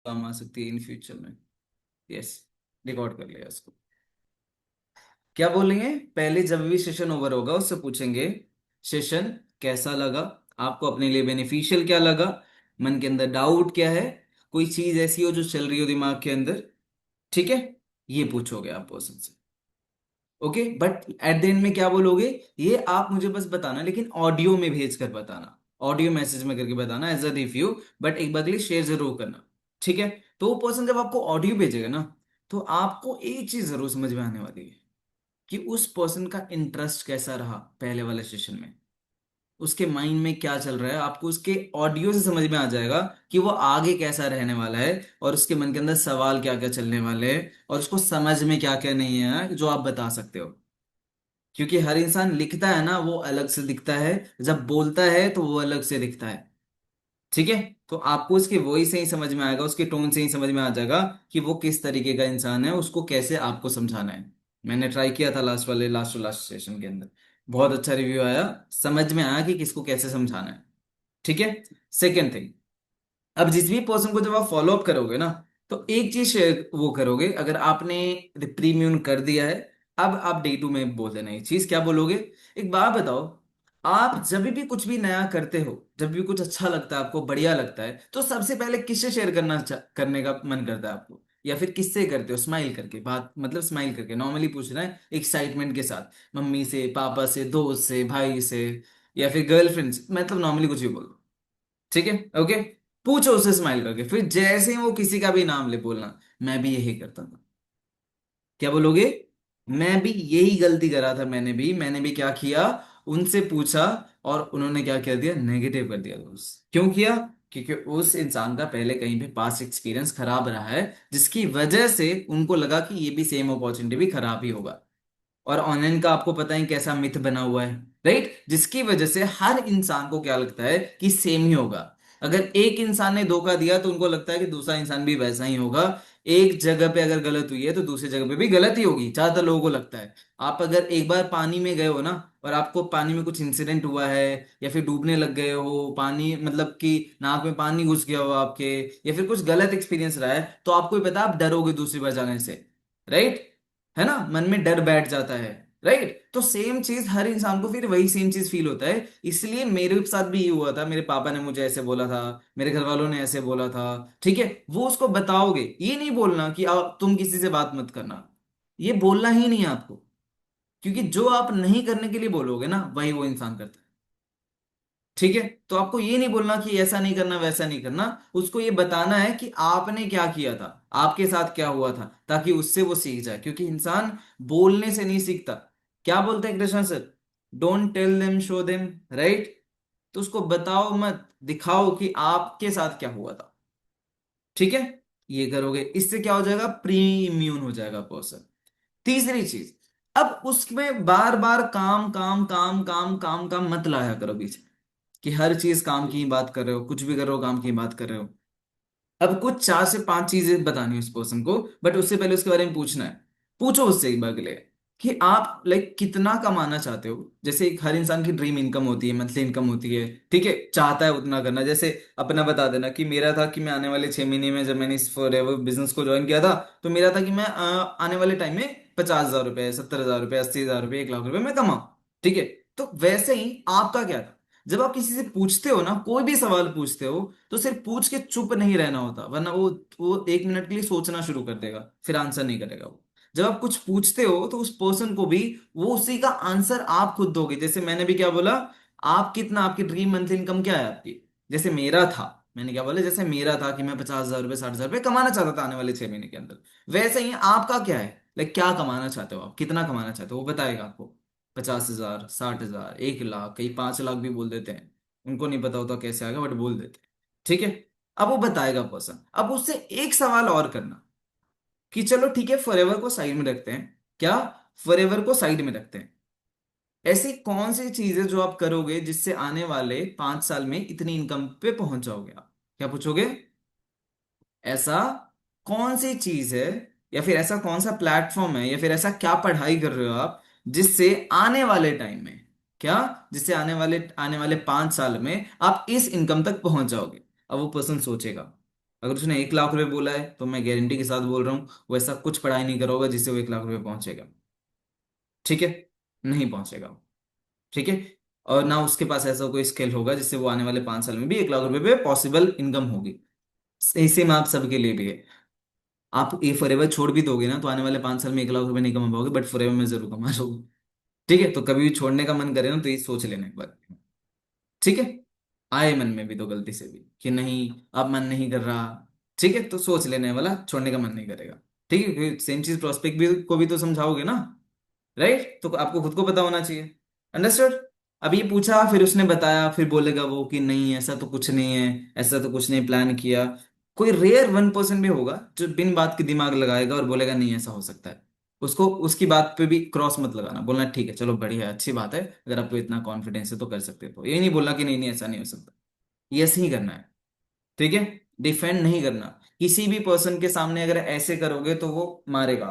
काम आ सकती है इन फ्यूचर में। यस, रिकॉर्ड कर लिया इसको। क्या बोलेंगे? पहले जब भी सेशन ओवर होगा उससे पूछेंगे सेशन कैसा लगा, आपको अपने लिए बेनिफिशियल क्या लगा, मन के अंदर डाउट क्या है, कोई चीज ऐसी हो जो चल रही हो दिमाग के अंदर। ठीक है, ये पूछोगे आप पर्सन से। Okay, but at the end में क्या बोलोगे? ये आप मुझे बस बताना, लेकिन ऑडियो में भेज कर बताना, ऑडियो मैसेज में करके बताना एज अ रिव्यू। बट एक बार के लिए शेयर जरूर करना। ठीक है? तो वो पर्सन जब आपको ऑडियो भेजेगा ना, तो आपको एक चीज जरूर समझ में आने वाली है कि उस पर्सन का इंटरेस्ट कैसा रहा पहले वाले सेशन में, उसके माइंड में क्या चल रहा है। आपको उसके ऑडियो से समझ में आ जाएगा कि वो आगे कैसा रहने वाला है, और उसके मन के अंदर सवाल क्या क्या चलने वाले हैं, और उसको समझ में क्या क्या नहीं है जो आप बता सकते हो। क्योंकि हर इंसान लिखता है ना, वो अलग से दिखता है, जब बोलता है तो वो अलग से दिखता है। ठीक है? तो आपको उसके वॉइस से ही समझ में आएगा, उसके टोन से ही समझ में आ जाएगा कि वो किस तरीके का इंसान है, उसको कैसे आपको समझाना है। मैंने ट्राई किया था लास्ट टू लास्ट सेशन के अंदर, बहुत अच्छा रिव्यू आया, समझ में आया कि किसको कैसे समझाना है। ठीक है? सेकेंड थिंग, अब जिस भी पर्सन को जब आप फॉलो अप करोगे ना, तो एक चीज शेयर वो करोगे, अगर आपने प्रीम्यून कर दिया है, अब आप डे टू में बोल देना ये चीज, क्या बोलोगे? एक बात बताओ, आप जब भी कुछ भी नया करते हो, जब भी कुछ अच्छा लगता है आपको, बढ़िया लगता है, तो सबसे पहले किससे शेयर करने का मन करता है आपको? या फिर किससे करते हो? स्माइल करके बात, मतलब स्माइल करके नॉर्मली पूछ रहा है, एक्साइटमेंट के साथ, मम्मी से, पापा से, दोस्त से, भाई से, या फिर गर्लफ्रेंड से, मतलब नॉर्मली कुछ भी बोलो। ठीक है? ओके, पूछो उससे स्माइल करके, फिर जैसे ही वो किसी का भी नाम ले बोलना, मैं भी यही करता था। क्या बोलोगे? मैं भी यही गलती करा था, मैंने भी क्या किया, उनसे पूछा, और उन्होंने क्या कर दिया, नेगेटिव कर दिया दोस्त। क्यों किया? क्योंकि उस इंसान का पहले कहीं पे पास्ट एक्सपीरियंस खराब रहा है, जिसकी वजह से उनको लगा कि ये भी सेम अपॉर्चुनिटी भी खराब ही होगा। और ऑनलाइन का आपको पता है कैसा मिथ बना हुआ है, राइट? जिसकी वजह से हर इंसान को क्या लगता है कि सेम ही होगा। अगर एक इंसान ने धोखा दिया तो उनको लगता है कि दूसरा इंसान भी वैसा ही होगा। एक जगह पे अगर गलत हुई है तो दूसरी जगह पे भी गलत ही होगी, ज्यादातर लोगों को लगता है। आप अगर एक बार पानी में गए हो ना, और आपको पानी में कुछ इंसिडेंट हुआ है, या फिर डूबने लग गए हो, पानी मतलब कि नाक में पानी घुस गया हो आपके, या फिर कुछ गलत एक्सपीरियंस रहा है, तो आपको ही पता, आप डरोगे दूसरी बार जाने से, राइट? है ना, मन में डर बैठ जाता है, राइट? तो सेम चीज हर इंसान को फिर वही सेम चीज फील होता है। इसलिए मेरे साथ भी ये हुआ था, मेरे पापा ने मुझे ऐसे बोला था, मेरे घर वालों ने ऐसे बोला था। ठीक है? वो उसको बताओगे, ये नहीं बोलना कि तुम किसी से बात मत करना, ये बोलना ही नहीं है आपको। क्योंकि जो आप नहीं करने के लिए बोलोगे ना, वही वो इंसान करता है। ठीक है? तो आपको ये नहीं बोलना कि ऐसा नहीं करना, वैसा नहीं करना, उसको ये बताना है कि आपने क्या किया था, आपके साथ क्या हुआ था, ताकि उससे वो सीख जाए। क्योंकि इंसान बोलने से नहीं सीखता। क्या बोलते हैं Krishna sir? Don't tell them, show them, right? तो उसको बताओ मत, दिखाओ कि आपके साथ क्या हुआ था। ठीक है? ये करोगे, इससे क्या हो जाएगा, प्री इम्यून हो जाएगा पर्सन। तीसरी चीज, अब उसमें बार बार काम काम काम काम काम काम मत लाया करो बीच में, कि हर चीज काम की ही बात कर रहे हो, कुछ भी कर रहे हो काम की ही बात कर रहे हो। अब कुछ 4 से 5 चीजें बतानी है उस पर्सन को, बट उससे पहले उसके बारे में पूछना है। पूछो उससे एक बार के लिए कि आप लाइक कितना कमाना चाहते हो। जैसे एक हर इंसान की ड्रीम इनकम होती है, मंथली इनकम होती है, ठीक है, चाहता है उतना करना। जैसे अपना बता देना कि मेरा था कि मैं आने वाले 6 महीने में, जब मैंने इस फॉरएवर बिजनेस को ज्वाइन किया था, तो मेरा था कि मैं आने वाले टाइम में 50,000 रुपए, 70,000 रुपए, 80,000 रुपए, 1 लाख रुपए मैं कमाऊं। ठीक है? तो वैसे ही आपका क्या था? जब आप किसी से पूछते हो ना, कोई भी सवाल पूछते हो, तो सिर्फ पूछ के चुप नहीं रहना होता, वरना वो 1 मिनट के लिए सोचना शुरू कर देगा, फिर आंसर नहीं करेगा वो। जब आप कुछ पूछते हो तो उस पर्सन को भी वो उसी का आंसर आप खुद दोगे। जैसे मैंने भी क्या बोला, आप कितना, आपकी ड्रीम मंथली इनकम क्या है आपकी? जैसे मेरा था, मैंने क्या बोला, जैसे मेरा था कि मैं 50,000 रुपये, 60,000 रुपये कमाना चाहता था आने वाले 6 महीने के अंदर। वैसे ही आपका क्या है, लाइक क्या कमाना चाहते हो आप, कितना कमाना चाहते हो, वो बताएगा आपको। 50,000, 60,000, 1 लाख, कई 5 लाख भी बोल देते हैं। उनको नहीं पता होता कैसे आएगा, बट बोल देते हैं। ठीक है? अब वो बताएगा पर्सन, अब उससे एक सवाल और करना कि चलो ठीक है, फॉरएवर को साइड में रखते हैं। क्या? फॉरएवर को साइड में रखते हैं। ऐसी कौन सी चीज है जो आप करोगे जिससे आने वाले 5 साल में इतनी इनकम पे पहुंच जाओगे आप? क्या पूछोगे? ऐसा कौन सी चीज है, या फिर ऐसा कौन सा प्लेटफॉर्म है, या फिर ऐसा क्या पढ़ाई कर रहे हो आप, जिससे आने वाले टाइम में, क्या, जिससे आने वाले 5 साल में आप इस इनकम तक पहुंच जाओगे? अब वो पर्सन सोचेगा। अगर उसने 1 लाख रुपए बोला है तो मैं गारंटी के साथ बोल रहा हूँ वो ऐसा कुछ पढ़ाई नहीं करोगे जिससे वो 1 लाख रुपए पहुंचेगा। ठीक है, नहीं पहुंचेगा। ठीक है, और ना उसके पास ऐसा कोई स्किल होगा जिससे वो आने वाले 5 साल में भी 1 लाख रुपए पे पॉसिबल इनकम होगी। सही सेम आप सबके लिए भी है। आप ये फॉरएवर छोड़ भी दोगे ना तो आने वाले 5 साल में 1 लाख रुपए नहीं कमा पाओगे, बट फॉरएवर में जरूर कमा लोगे। ठीक है, तो कभी भी छोड़ने का मन करे ना तो ये सोच लेना एक बार। ठीक है, आए मन में भी तो गलती से भी कि नहीं अब मन नहीं कर रहा, ठीक है, तो सोच लेने वाला छोड़ने का मन नहीं करेगा। ठीक है, सेम चीज प्रोस्पेक्ट भी को भी तो समझाओगे ना, राइट? तो आपको खुद को पता होना चाहिए। अंडरस्टूड? अब ये पूछा फिर उसने बताया, फिर बोलेगा वो कि नहीं ऐसा तो कुछ नहीं है, ऐसा तो कुछ नहीं प्लान किया। कोई रेयर 1% भी होगा जो बिन बात के दिमाग लगाएगा और बोलेगा नहीं ऐसा हो सकता है। उसको उसकी बात पे भी क्रॉस मत लगाना, बोलना ठीक है चलो बढ़िया है, अच्छी बात है, अगर आपको इतना कॉन्फिडेंस है तो कर सकते हो। तो ये नहीं बोलना कि नहीं नहीं ऐसा नहीं हो सकता। ये ऐसे ही करना है। ठीक है, डिफेंड नहीं करना। किसी भी पर्सन के सामने अगर ऐसे करोगे तो वो मारेगा।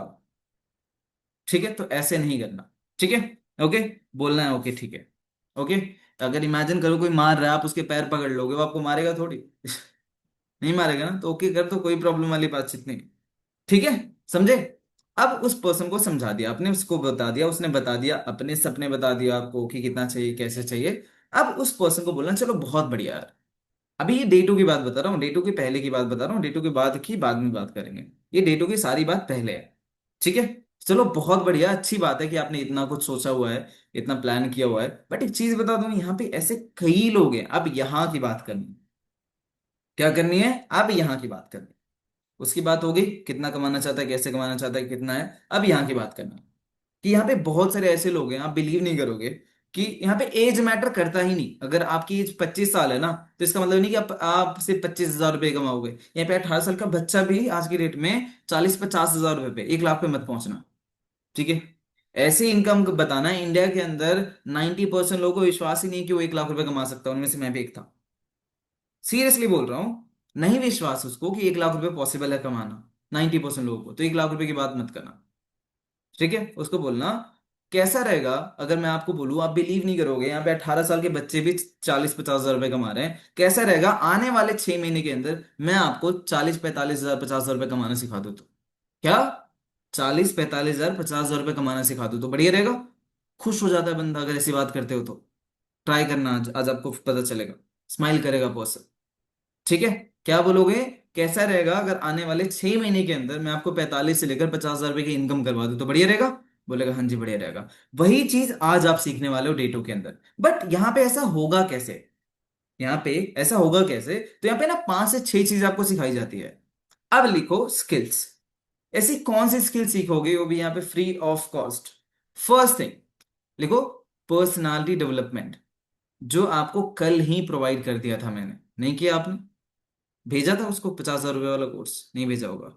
ठीक है, तो ऐसे नहीं करना। ठीक है, ओके, बोलना है ओके ठीक है। ओके, अगर इमेजिन करो कोई मार रहा है, आप उसके पैर पकड़ लोगे, वो आपको मारेगा थोड़ी। नहीं मारेगा ना, तो ओके कर, तो कोई प्रॉब्लम वाली बातचीत नहीं। ठीक है, समझे? अब उस पर्सन को समझा दिया आपने, उसको बता दिया, उसने बता दिया अपने सपने बता दिया आपको कि कितना चाहिए कैसे चाहिए। अब उस पर्सन को बोलना चलो बहुत बढ़िया यार। अभी ये डे 2 की बात बता रहा हूँ, डे 2 की पहले की बात बता रहा हूँ, डे 2 के बाद की बाद में बात करेंगे। ये डे 2 की सारी बात पहले है। ठीक है, चलो बहुत बढ़िया, अच्छी बात है कि आपने इतना कुछ सोचा हुआ है, इतना प्लान किया हुआ है। बट एक चीज बता दूं, यहाँ पे ऐसे कई लोग हैं। अब यहाँ की बात करनी, क्या करनी है? अब यहाँ की बात करनी। उसकी बात होगी कितना कमाना चाहता है, कैसे कमाना चाहता है, कितना है। अब यहाँ की बात करना कि यहाँ पे बहुत सारे ऐसे लोग हैं, आप बिलीव नहीं करोगे कि यहाँ पे एज मैटर करता ही नहीं। अगर आपकी एज 25 साल है ना, तो इसका मतलब नहीं कि आप सिर्फ 25,000 रुपये कमाओगे। यहाँ पे 18 साल का बच्चा भी आज की डेट में 40-50 हजार रुपए पे 1 लाख पे मत पहुंचना। ठीक है, ऐसी इनकम बताना है इंडिया के अंदर। 90% लोगों को विश्वास ही नहीं कि वो 1 लाख रुपए कमा सकता है, उनमें से मैं भी एक था। सीरियसली बोल रहा हूं, नहीं विश्वास उसको कि 1 लाख रुपए पॉसिबल है कमाना। 90% लोगों को, तो 1 लाख रुपए की बात मत करना। ठीक है, उसको बोलना कैसा रहेगा अगर मैं आपको बोलूं, आप बिलीव नहीं करोगे, यहाँ पे 18 साल के बच्चे भी 40-50 हजार रुपए कमा रहे हैं। कैसा रहेगा आने वाले 6 महीने के अंदर मैं आपको 40-45 हजार 50 हजार रुपए कमाना सिखा दूं तो? क्या? 40-45 हजार 50 हजार रुपए कमाना सिखा दूं तो बढ़िया रहेगा? खुश हो जाता है बंदा अगर ऐसी बात करते हो तो। ट्राई करना, आज आज आपको पता चलेगा। स्माइल करेगा पर्सन। ठीक है, क्या बोलोगे? कैसा रहेगा अगर आने वाले 6 महीने के अंदर मैं आपको 45 से लेकर 50 हजार रुपए की इनकम करवा दूं तो बढ़िया रहेगा? बोलेगा हाँ जी बढ़िया रहेगा। वही चीज आज आप सीखने वाले हो डे 2 के अंदर। बट यहाँ पे ऐसा होगा कैसे? यहाँ पे ऐसा होगा कैसे? तो यहाँ पे ना 5 से 6 चीज आपको सिखाई जाती है। अब लिखो स्किल्स। ऐसी कौन सी स्किल सीखोगे वो भी यहाँ पे free of cost? First thing लिखो, पर्सनालिटी डेवलपमेंट। जो आपको कल ही प्रोवाइड कर दिया था मैंने, नहीं किया आपने? भेजा था उसको 50 हजार रुपये वाला कोर्स? नहीं भेजा होगा।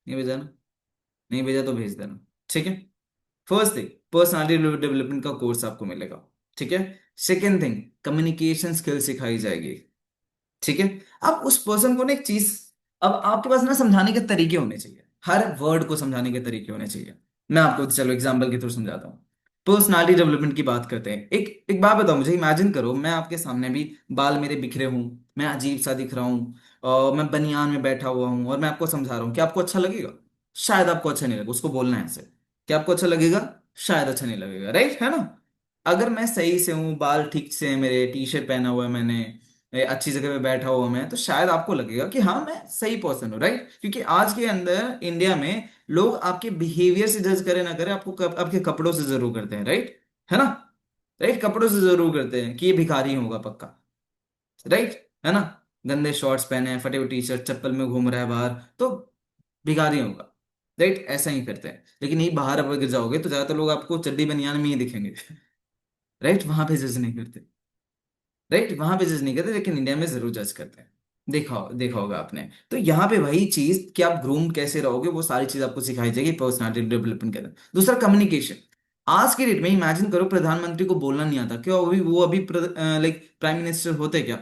नहीं भेजा ना? नहीं भेजा तो भेज देना। ठीक है, फर्स्ट थिंग पर्सनालिटी डेवलपमेंट का कोर्स आपको मिलेगा। ठीक है, सेकेंड थिंग कम्युनिकेशन स्किल सिखाई जाएगी। ठीक है, अब उस पर्सन को ना एक चीज, अब आपके पास ना समझाने के तरीके होने चाहिए, हर वर्ड को समझाने के तरीके होने चाहिए। मैं आपको चलो एग्जांपल के थ्रू समझाता हूँ। पर्सनालिटी डेवलपमेंट की बात करते हैं। एक एक बात बताओ मुझे, इमेजिन करो मैं आपके सामने भी, बाल मेरे बिखरे हूं, मैं अजीब सा दिख रहा हूँ, और मैं बनियान में बैठा हुआ हूँ और मैं आपको समझा रहा हूँ, क्या आपको अच्छा लगेगा? शायद आपको अच्छा नहीं लगेगा। उसको बोलना है ऐसे, क्या आपको अच्छा लगेगा? शायद अच्छा नहीं लगेगा, राइट है ना? अगर मैं सही से हूँ, बाल ठीक से हैं मेरे, टी शर्ट पहना हुआ है मैंने, अच्छी जगह पे बैठा हुआ मैं, तो शायद आपको लगेगा कि हाँ मैं सही पर्सन हूँ, राइट? क्योंकि आज के अंदर इंडिया में लोग आपके बिहेवियर से जज करे ना करे, आपको आपके कपड़ों से जरूर करते हैं, राइट? है ना? राइट, कपड़ों से जरूर करते हैं कि ये भिखारी होगा पक्का। राइट, है ना? गंदे शॉर्ट्स पहने हैं, फटे हुए टी शर्ट, चप्पल में घूम रहा है बाहर, तो भिखारी होगा। राइट, ऐसा ही करते हैं। लेकिन यही बाहर अगर जाओगे तो ज्यादातर लोग आपको चड्डी बनियान में ही दिखेंगे। राइट, वहां पे जज नहीं करते। राइट, वहां पे जज नहीं करते, लेकिन इंडिया में जरूर जज करते हैं। देखा होगा आपने। तो यहाँ पे वही चीज कि आप ग्रूम कैसे रहोगे, वो सारी चीज आपको सिखाई जाएगी पर्सनालिटी डेवलपमेंट के अंदर। दूसरा कम्युनिकेशन। आज के डेट में इमेजिन करो प्रधानमंत्री को बोलना नहीं आता, क्या वो अभी लाइक प्राइम मिनिस्टर होते क्या?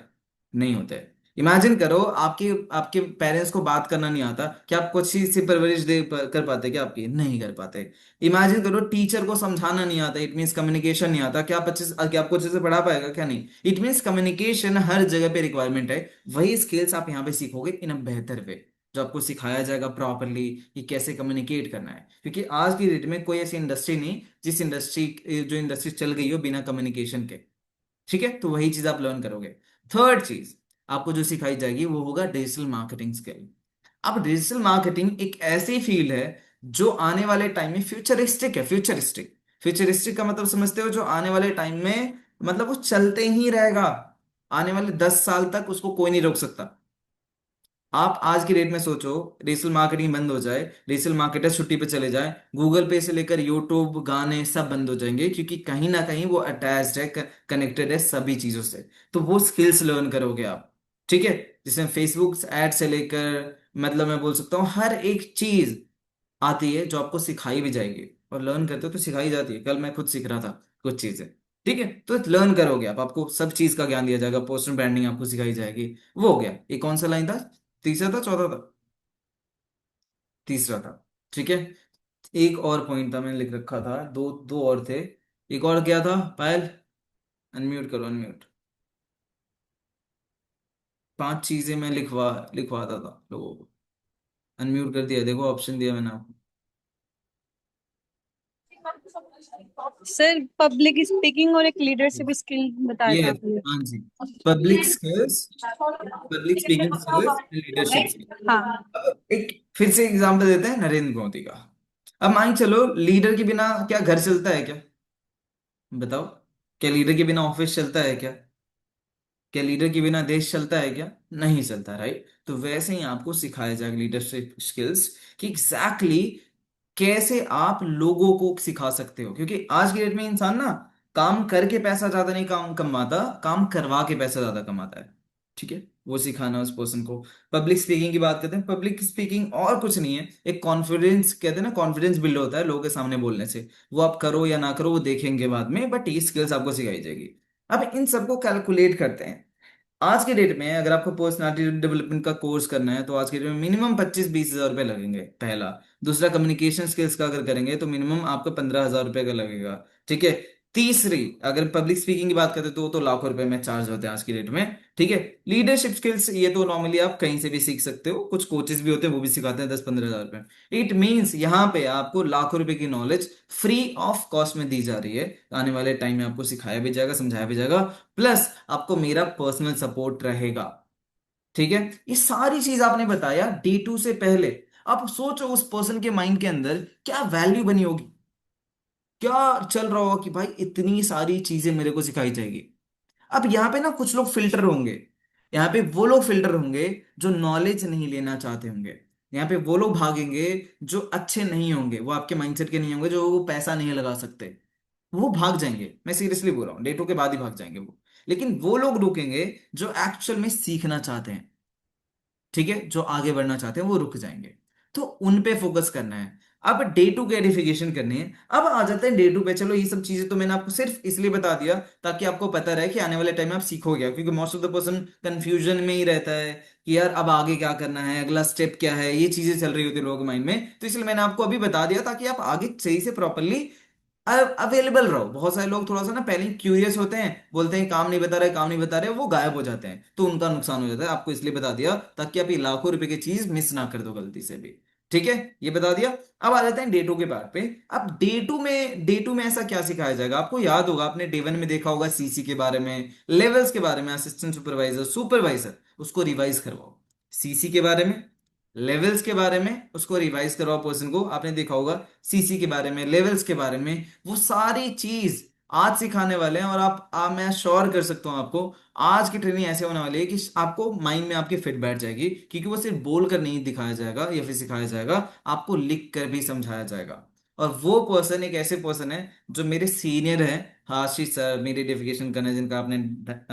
नहीं होते। इमेजिन करो आपके आपके पेरेंट्स को बात करना नहीं आता, क्या आप कुछ चीज से परवरिश कर पाते? क्या आपकी नहीं कर पाते? इमेजिन करो टीचर को समझाना नहीं आता, इट मीन्स कम्युनिकेशन नहीं आता, क्या आपको अच्छे से पढ़ा पाएगा? क्या नहीं? इट मीन्स कम्युनिकेशन हर जगह पे रिक्वायरमेंट है। वही स्किल्स आप यहाँ पे सीखोगे इन अ बेहतर वे, जो आपको सिखाया जाएगा प्रॉपरली कि कैसे कम्युनिकेट करना है। क्योंकि आज की डेट में कोई ऐसी इंडस्ट्री नहीं जिस इंडस्ट्री जो इंडस्ट्री चल गई हो बिना कम्युनिकेशन के। ठीक है, तो वही चीज आप लर्न करोगे। थर्ड चीज आपको जो सिखाई जाएगी वो होगा डिजिटल मार्केटिंग स्किल। अब डिजिटल मार्केटिंग एक ऐसी फील्ड है जो आने वाले टाइम में फ्यूचरिस्टिक है। फ्यूचरिस्टिक, फ्यूचरिस्टिक का मतलब समझते हो? जो आने वाले टाइम में मतलब वो चलते ही रहेगा। आने वाले 10 साल तक उसको कोई नहीं रोक सकता। आप आज की डेट में सोचो, डिजिटल मार्केटिंग बंद हो जाए, डिजिटल मार्केटर छुट्टी पे चले जाए, गूगल पे से लेकर यूट्यूब, गाने सब बंद हो जाएंगे, क्योंकि कहीं ना कहीं वो अटैच्ड है, कनेक्टेड है सभी चीजों से। तो वो स्किल्स लर्न करोगे आप। ठीक है, जिसमें फेसबुक ऐड से लेकर मतलब मैं बोल सकता हूँ हर एक चीज आती है जो आपको सिखाई भी जाएगी। और लर्न करते हो तो सिखाई जाती है। कल मैं खुद सीख रहा था कुछ चीजें। ठीक है, तो लर्न करोगे आप, आपको सब चीज का ज्ञान दिया जाएगा, पर्सनल ब्रांडिंग आपको सिखाई जाएगी। वो हो गया। ये कौन सा लाइन था? तीसरा था, चौथा था? तीसरा था। ठीक है। एक और पॉइंट था मैंने लिख रखा था, दो दो और थे। एक और क्या था पायल? अनम्यूट करो, अनम्यूट। 5 चीजें मैं लिखवाता था लोगों को। अनम्यूट कर दिया, देखो ऑप्शन दिया मैंने आपको। सर पब्लिक स्पीकिंग और एक लीडरशिप स्किल बताया ये था आपने। हाँ जी, public skills, public speaking skills, leadership skills. हाँ। एक फिर से एग्जांपल देते हैं नरेंद्र मोदी का। अब मान के चलो, लीडर के बिना क्या घर चलता है क्या? बताओ। क्या लीडर के बिना ऑफिस चलता है क्या? क्या लीडर के बिना देश चलता है क्या? नहीं चलता, राइट? तो वैसे ही आपको सिखाया जाएगा लीडरशिप स्किल्स कि एग्जैक्टली कैसे आप लोगों को सिखा सकते हो। क्योंकि आज की डेट में इंसान ना काम करके पैसा ज्यादा नहीं काम कमाता, काम करवा के पैसा ज्यादा कमाता है। ठीक है, वो सिखाना उस पर्सन को। पब्लिक स्पीकिंग की बात करते हैं, पब्लिक स्पीकिंग और कुछ नहीं है, एक कॉन्फिडेंस कहते हैं ना, कॉन्फिडेंस बिल्ड होता है लोगों के सामने बोलने से। वो आप करो या ना करो वो देखेंगे बाद में, बट ये स्किल्स आपको सिखाई जाएगी। अब इन सबको कैलकुलेट करते हैं। आज के डेट में अगर आपको पर्सनालिटी डेवलपमेंट का कोर्स करना है तो आज के डेट में मिनिमम 25-20 हजार रुपये लगेंगे, पहला। दूसरा, कम्युनिकेशन स्किल्स का अगर करेंगे तो मिनिमम आपको 15 हजार रुपये का लगेगा। ठीक है। तीसरी, अगर पब्लिक स्पीकिंग की बात करते हैं तो वो तो लाखों रुपए में चार्ज होते हैं आज की डेट में। ठीक है। लीडरशिप स्किल्स ये तो नॉर्मली आप कहीं से भी सीख सकते हो, कुछ कोचेस भी होते हैं वो भी सिखाते हैं 10-15 हजार रुपए। इट मीन्स यहाँ पे आपको लाखों रुपए की नॉलेज फ्री ऑफ कॉस्ट में दी जा रही है। आने वाले टाइम में आपको सिखाया भी जाएगा, समझाया भी जाएगा, प्लस आपको मेरा पर्सनल सपोर्ट रहेगा। ठीक है। ये सारी चीज आपने बताया D2 से पहले। आप सोचो उस पर्सन के माइंड के अंदर क्या वैल्यू बनी होगी, क्या चल रहा होगा कि भाई इतनी सारी चीजें मेरे को सिखाई जाएगी। अब यहाँ पे ना कुछ लोग फिल्टर होंगे। यहाँ पे वो लोग फिल्टर होंगे जो नॉलेज नहीं लेना चाहते होंगे। यहाँ पे वो लोग भागेंगे जो अच्छे नहीं होंगे, वो आपके माइंडसेट के नहीं होंगे, जो वो पैसा नहीं लगा सकते। वो भाग जाएंगे, मैं सीरियसली बोल रहा हूँ, D2 के बाद ही भाग जाएंगे वो। लेकिन वो लोग रुकेंगे जो एक्चुअल में सीखना चाहते हैं। ठीक है, जो आगे बढ़ना चाहते हैं वो रुक जाएंगे। तो उन पे फोकस करना है। अब D2 की एडिफिकेशन करनी है। अब आ जाते हैं D2 पे। चलो, ये सब चीजें तो मैंने आपको सिर्फ इसलिए बता दिया ताकि आपको पता रहे कि आने वाले टाइम में आप सीखोगे, क्योंकि most of the person confusion में ही रहता है कि यार अब आगे क्या करना है, अगला स्टेप क्या है, ये चीजें चल रही होती है लोगों के माइंड में। तो इसलिए मैंने आपको अभी बता दिया ताकि आप आगे सही से प्रॉपरली अवेलेबल रहो। बहुत सारे लोग थोड़ा सा ना पहले क्यूरियस होते हैं, बोलते हैं काम नहीं बता रहे, काम नहीं बता रहे, वो गायब हो जाते हैं, तो उनका नुकसान हो जाता है। आपको इसलिए बता दिया ताकि आप ये लाखों रुपए की चीज मिस ना कर दो गलती से भी। ठीक है, ये बता दिया। अब आ जाते हैं D2 के पार्ट पे। अब डे टू में ऐसा क्या सिखाया जाएगा? आपको याद होगा, आपने D1 में देखा होगा CC के बारे में, लेवल्स के बारे में, असिस्टेंट सुपरवाइजर, सुपरवाइजर, उसको रिवाइज करवाओ। CC के बारे में, लेवल्स के बारे में उसको रिवाइज करवाओ पर्सन को। आपने देखा होगा CC के बारे में, लेवल्स के बारे में, वो सारी चीज आज सिखाने वाले हैं। और मैं श्योर कर सकता हूं आपको, आज की ट्रेनिंग ऐसे होने वाली है कि आपको माइंड में आपके फिट बैठ जाएगी, क्योंकि वो सिर्फ बोल कर नहीं दिखाया जाएगा या फिर सिखाया जाएगा, आपको लिख कर भी समझाया जाएगा। और वो पर्सन एक ऐसे पर्सन है जो मेरे सीनियर है, आशीष सर, मेरे डेफिकेशन करना, जिनका आपने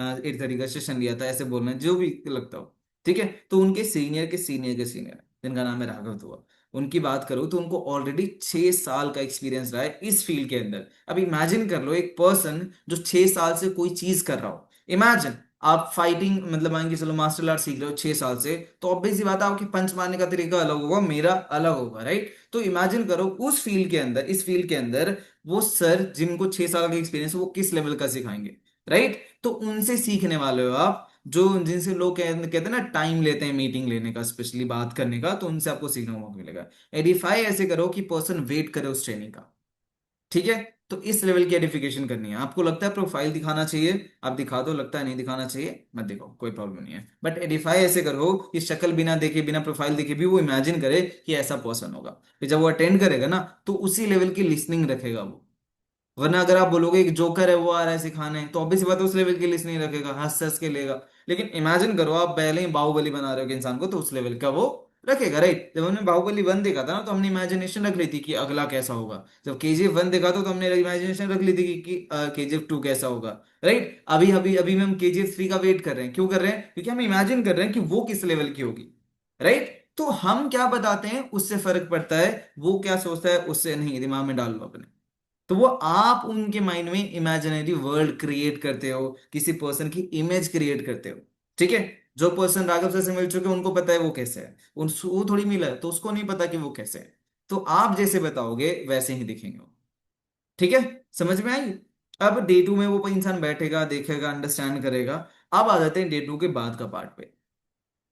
8:30 का सेशन लिया था, ऐसे बोलना है जो भी लगता हो। ठीक है, तो उनके सीनियर के सीनियर के सीनियर, जिनका नाम है राघव दुआ, उनकी बात करूं तो उनको ऑलरेडी 6 साल का एक्सपीरियंस रहा है इस फील्ड के अंदर। अब इमेजिन कर लो एक पर्सन जो 6 साल से कोई चीज कर रहा हो। इमेजिन आप फाइटिंग मतलब मान के चलो मार्शल आर्ट सीख रहे हो 6 साल से, तो ऑब्वियस सी बात है आपकी पंच मारने का तरीका अलग होगा, मेरा अलग होगा, राइट? तो इमेजिन करो उस फील्ड के अंदर, इस फील्ड के अंदर वो सर जिनको 6 साल का एक्सपीरियंस है वो किस लेवल का सिखाएंगे, राइट? तो उनसे सीखने वाले हो आप, जो जिनसे लोग कहते हैं ना टाइम लेते हैं मीटिंग लेने का, स्पेशली बात करने का, तो उनसे आपको सीखने का मौका मिलेगा। एडिफाई ऐसे करो कि पर्सन वेट करे उस ट्रेनिंग का, ठीक है? तो इस लेवल की एडिफिकेशन करनी है। आपको लगता है प्रोफाइल दिखाना चाहिए, आप दिखा दो, लगता है नहीं दिखाना चाहिए मत दिखाओ, कोई प्रॉब्लम नहीं है, बट एडिफाई ऐसे करो कि शक्ल बिना देखे बिना प्रोफाइल देखे भी वो इमेजिन करे कि ऐसा पर्सन होगा। फिर जब वो अटेंड करेगा ना तो उसी लेवल की लिसनिंग रखेगा वो। वरना अगर आप बोलोगे एक जोकर है वो आ रहा है सिखाने, तो ऑब्वियस बात है उस लेवल की लिस्ट नहीं रखेगा, हंस हंस के लेगा। लेकिन इमेजिन करो आप पहले ही बाहुबली बना रहे हो कि इंसान को, तो उस लेवल का वो रखेगा, राइट? जब हमने बाहुबली 1 देखा था ना तो हमने इमेजिनेशन रख ली थी कि अगला कैसा होगा। जब KGF 1 देखा था तो हमने इमेजिनेशन रख ली थी कि KGF 2 कैसा होगा, राइट? अभी अभी अभी में हम KGF 3 का वेट कर रहे हैं, क्यों कर रहे हैं? क्योंकि हम इमेजिन कर रहे हैं कि वो किस लेवल की होगी, राइट? तो हम क्या बताते हैं उससे फर्क पड़ता है, वो क्या सोचता है उससे नहीं, दिमाग में डाल लो अपने। तो वो आप उनके माइंड में इमेजिनरी वर्ल्ड क्रिएट करते हो, किसी पर्सन की इमेज क्रिएट करते हो, ठीक है? जो पर्सन राघव सर से मिल चुके हैं उनको पता है वो कैसे है, वो थोड़ी मिला है तो उसको नहीं पता कि वो कैसे है। तो आप जैसे बताओगे वैसे ही दिखेंगे वो, ठीक है? समझ में आई? अब डे 2 में वो इंसान बैठेगा, देखेगा, अंडरस्टैंड करेगा। अब आ जाते हैं डे 2 के बाद का पार्ट पे।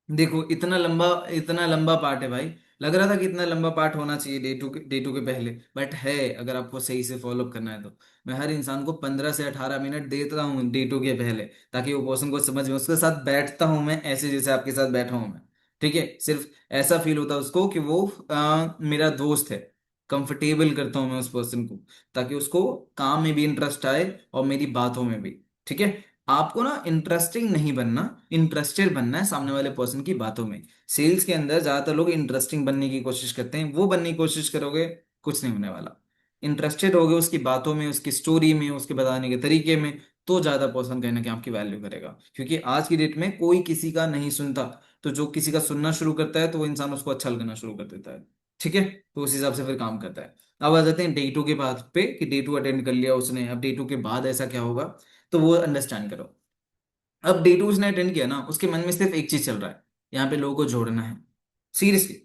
देखो इतना लंबा पार्ट है भाई। लग रहा था कि इतना लंबा पार्ट होना चाहिए डे 2 के पहले, बट है, अगर आपको सही से फॉलो करना है तो। मैं हर इंसान को 15 से 18 मिनट देता हूँ डे 2 के पहले, ताकि वो पर्सन को समझ में, उसके साथ बैठता हूँ मैं ऐसे जैसे आपके साथ बैठा हूँ मैं, ठीक है? सिर्फ ऐसा फील होता है उसको कि वो मेरा दोस्त है। कंफर्टेबल करता हूँ मैं उस पर्सन को, ताकि उसको काम में भी इंटरेस्ट आए और मेरी बातों में भी, ठीक है? आपको ना इंटरेस्टिंग नहीं बनना, इंटरेस्टेड बनना है सामने वाले पर्सन की बातों में। सेल्स के अंदर ज्यादातर लोग इंटरेस्टिंग बनने की कोशिश करते हैं, वो बनने की कोशिश करोगे कुछ नहीं होने वाला। इंटरेस्टेड होगे उसकी बातों में, उसकी स्टोरी में, उसके बताने के तरीके में, तो ज्यादा पर्सन कहीं ना कहीं आपकी वैल्यू करेगा। क्योंकि आज की डेट में कोई किसी का नहीं सुनता, तो जो किसी का सुनना शुरू करता है तो वो इंसान उसको अच्छा लगना शुरू कर देता है, ठीक है? तो उस हिसाब से फिर काम करता है। अब आ जाते हैं डे 2 के बाद पे, कि डे 2 अटेंड कर लिया उसने, अब डे 2 के बाद ऐसा क्या होगा, तो वो अंडरस्टैंड करो। अब डे 2 उसने अटेंड किया ना, उसके मन में सिर्फ एक चीज चल रहा है, यहाँ पे लोगों को जोड़ना है। सीरियसली,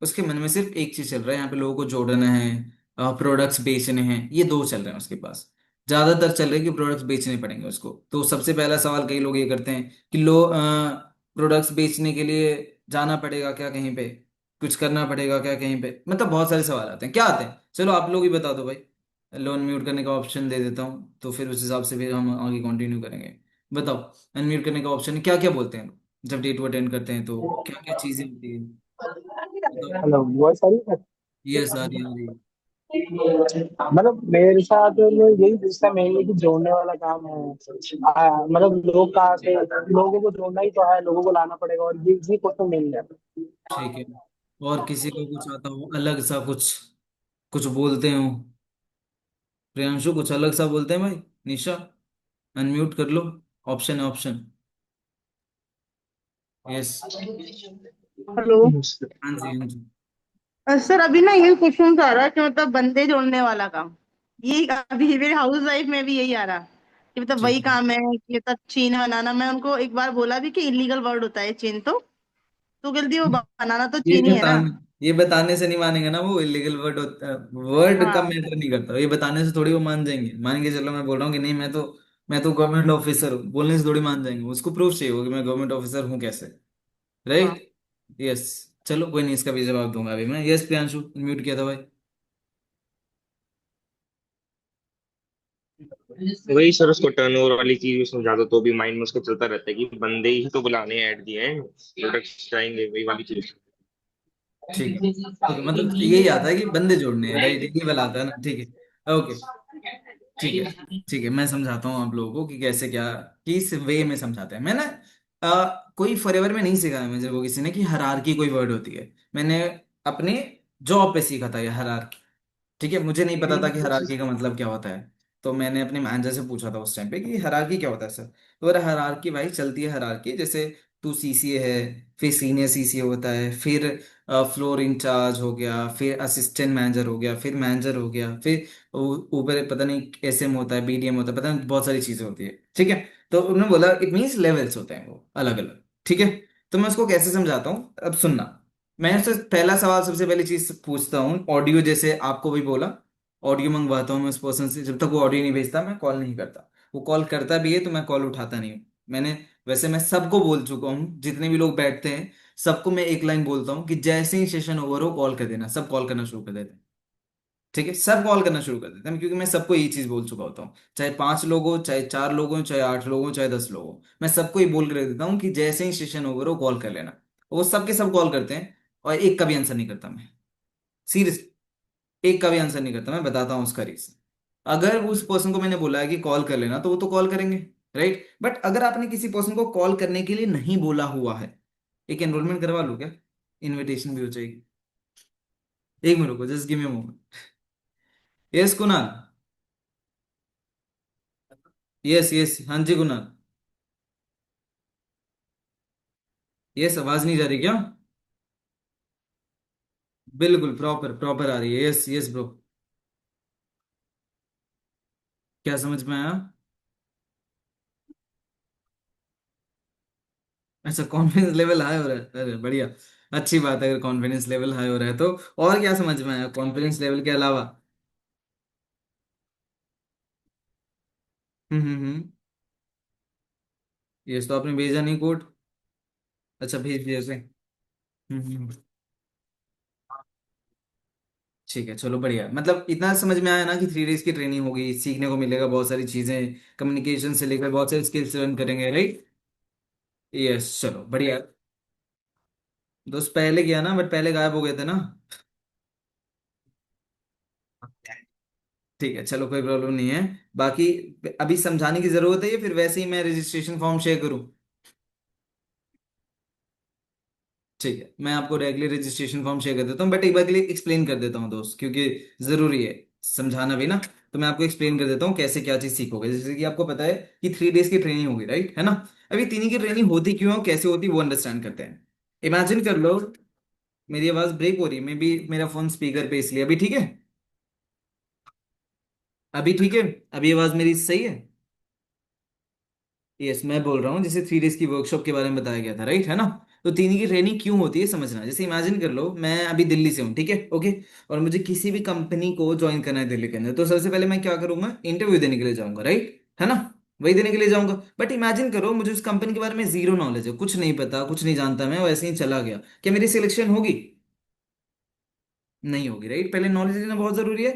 उसके मन में सिर्फ एक चीज चल रहा है, यहाँ पे लोगों को जोड़ना है, प्रोडक्ट्स बेचने हैं, ये दो चल रहे हैं उसके पास। ज्यादातर चल रहे हैं कि प्रोडक्ट्स बेचने पड़ेंगे उसको। तो सबसे पहला सवाल कई लोग ये करते हैं कि प्रोडक्ट्स बेचने के लिए जाना पड़ेगा क्या कहीं पे, कुछ करना पड़ेगा क्या कहीं पे, मतलब बहुत सारे सवाल आते हैं। क्या आते हैं चलो आप लोग ही बता दो भाई। लोन म्यूट करने का ऑप्शन दे देता हूँ, तो फिर उस हिसाब से फिर हम आगे कंटिन्यू करेंगे। बताओ, अनम्यूट करने का ऑप्शन क्या क्या बोलते हैं जब डे 2 अटेंड करते हैं, तो क्या क्या चीजें होती है? बताओ। हेलो, वॉइस आ रही है? यस आ रही है, आ रही है। मतलब मेरे साथ में यही सिस्टम है कि जोड़ने वाला काम है। मतलब लोग कहाँ से, लोगों को जोड़ना ही तो है, लोगों को लाना पड़ेगा, और ये क्वेश्चन मेन है। ठीक है। और किसी को कुछ आता हो अलग सा कुछ, कुछ बोलते हो? प्रियांशु कुछ अलग सा बोलते हैं भाई। निशा, अनम्यूट कर लो, ऑप्शन है ऑप्शन। यस। हेलो। हाँ जी, हाँ जी। सर अभी ना ये क्वेश्चन आ रहा है कि मतलब बंदे जोड़ने वाला काम, ये अभी मेरे हाउस वाइफ में भी यही आ रहा कि मतलब ठीक वही है। काम है कि मतलब चेन बनाना। मैं उनको एक बार बोला भी कि इलीगल वर्ड होता है चेन, तो गलती वो बनाना तो ये चेन ही है ना। बताने ये बताने से नहीं मानेंगे ना, वो इलीगल वर्ड वर्ड का हाँ। मैटर नहीं करता, ये बताने से थोड़ी वो मान जाएंगे। मान के चलो मैं बोल रहा हूँ कि नहीं, मैं तो गवर्नमेंट ऑफिसर हूँ, बोलने से थोड़ी मान जाएंगे, उसको प्रूफ चाहिए होगा कि मैं गवर्नमेंट ऑफिसर हूँ कैसे, हाँ। राइट? यस। चलो कोई नहीं, इसका भी जवाब दूंगा अभी मैं। यस प्रियांशु, म्यूट किया था भाई। वही सर, उसको टर्नओवर वाली चीज समझा दो तो भी माइंड में उसको चलता रहता है कि बंदे ही तो बुलाने ऐड दिए हैं, प्रोडक्ट्स चाहेंगे, वही वाली चीज। ठीक है। ओके, मतलब यही आता है कि बंदे जोड़ने हैं, राइट? यही वाला आता है ना, ठीक है। ओके, ठीक है। ठीक है, मैं समझाता हूँ आप लोगों को कि कैसे क्या, किस वे में समझाते हैं। मैंने कोई फॉरएवर में नहीं सिखाया मुझे को किसी ने कि हरारकी कोई वर्ड होती है। मैंने अपने जॉब पे सीखा था ये हरारकी, ठीक है? मुझे नहीं पता था कि हरारकी का मतलब क्या होता है। तो मैंने अपने मैनेजर से पूछा था उस टाइम पे कि हरारकी क्या होता है सर। तो बोला हरारकी भाई चलती है, हरारकी जैसे तू सीसीए है, फिर सीनियर सीसीए होता है, फिर फ्लोर इंचार्ज हो गया, फिर असिस्टेंट मैनेजर हो गया, फिर मैनेजर हो गया, फिर ऊपर पता नहीं एसएम होता है, बीडीएम होता है, पता नहीं बहुत सारी चीजें होती है, ठीक है? तो उन्होंने बोला इट मीन्स लेवल्स होते हैं वो अलग अलग। ठीक है, तो मैं उसको कैसे समझाता हूँ, अब सुनना। मैं उससे पहला सवाल, सबसे पहली चीज पूछता हूँ, ऑडियो जैसे आपको भी बोला, ऑडियो मंगवाता हूँ मैं उस पर्सन से, जब तक वो ऑडियो नहीं भेजता मैं कॉल नहीं करता। वो कॉल करता भी है तो मैं कॉल उठाता नहीं हूँ। मैंने, वैसे मैं सबको बोल चुका हूँ, जितने भी लोग बैठते हैं सबको मैं एक लाइन बोलता हूँ कि जैसे ही सेशन ओवर हो कॉल कर देना। सब कॉल करना शुरू कर देते हैं। ठीक है, सब कॉल करना शुरू कर देते हैं, क्योंकि मैं सबको यही चीज बोल चुका होता हूँ। चाहे 5 लोग हो, चाहे 4 लोग हो, चाहे 8 लोग हो, चाहे 10 लोग हो, मैं सबको ही बोल कर रख देता हूँ कि जैसे ही सेशन ओवर हो कॉल कर लेना। वो सबके सब कॉल करते हैं, और एक का भी आंसर नहीं करता मैं। सीरियस, एक का भी आंसर नहीं करता। मैं बताता हूँ उसका रीजन। अगर उस पर्सन को मैंने बोला है कि कॉल कर लेना, तो वो तो कॉल करेंगे, राइट। बट अगर आपने किसी पर्सन को कॉल करने के लिए नहीं बोला हुआ है, एक एनरोलमेंट करवा लो क्या, इनविटेशन भी हो जाएगी। एक मिनट रुको, जस्ट गिव मी moment. Yes Kunal. Yes yes, हाँ जी कुणाल। यस, आवाज नहीं जा रही क्या? बिल्कुल प्रॉपर प्रॉपर आ रही है, यस यस ब्रो। क्या समझ में आया? अच्छा, कॉन्फिडेंस लेवल हाई हो रहा है, अरे बढ़िया। अच्छी बात है अगर कॉन्फिडेंस लेवल हाई हो रहा है तो। और क्या समझ में आया कॉन्फिडेंस लेवल के अलावा? हम्म। यस, तो आपने भेजा नहीं कोड? अच्छा, भेज दिया उसे। हम्म। ठीक है, चलो बढ़िया। मतलब इतना समझ में आया ना कि 3 डेज की ट्रेनिंग होगी, सीखने को मिलेगा बहुत सारी चीजें, कम्युनिकेशन से लेकर बहुत सारी स्किल्स लर्न करेंगे, राइट। यस, चलो बढ़िया। दोस्त पहले किया ना, बट पहले गायब हो गए थे ना। ठीक है, चलो कोई प्रॉब्लम नहीं है। बाकी अभी समझाने की जरूरत है या फिर वैसे ही मैं रजिस्ट्रेशन फॉर्म शेयर करूं? ठीक है, मैं आपको डायरेक्टली रजिस्ट्रेशन फॉर्म शेयर कर देता हूँ, बट एक बार के लिए एक्सप्लेन कर देता हूँ दोस्त, क्योंकि जरूरी है समझाना भी ना। तो मैं आपको एक्सप्लेन कर देता हूँ कैसे क्या चीज सीखोगे। जैसे कि आपको पता है कि 3 डेज की ट्रेनिंग होगी, राइट, है ना। अभी 3 की ट्रेनिंग होती क्यों है, कैसे होती है, वो अंडरस्टैंड करते हैं। इमेजिन कर लो, मेरी आवाज ब्रेक हो रही है, मे बी मेरा फोन स्पीकर पे इसलिए। अभी ठीक है? अभी ठीक है? अभी आवाज मेरी सही है? यस, मैं बोल रहा हूँ जैसे 3 डेज की वर्कशॉप के बारे में बताया गया था, राइट, है ना। तो 3 की ट्रेनिंग क्यों होती है समझना। जैसे इमेजिन कर लो मैं अभी दिल्ली से हूँ, ठीक है, ओके। और मुझे किसी भी कंपनी को ज्वाइन करना है दिल्ली के अंदर, तो सबसे पहले मैं क्या करूंगा, इंटरव्यू देने के लिए जाऊंगा, राइट, है ना। वही देने के लिए जाऊंगा। बट इमेजिन करो मुझे उस कंपनी के बारे में जीरो नॉलेज है, कुछ नहीं पता, कुछ नहीं जानता, मैं वैसे ही चला गया, क्या मेरी सिलेक्शन होगी? नहीं होगी, राइट। पहले नॉलेज लेना बहुत जरूरी है।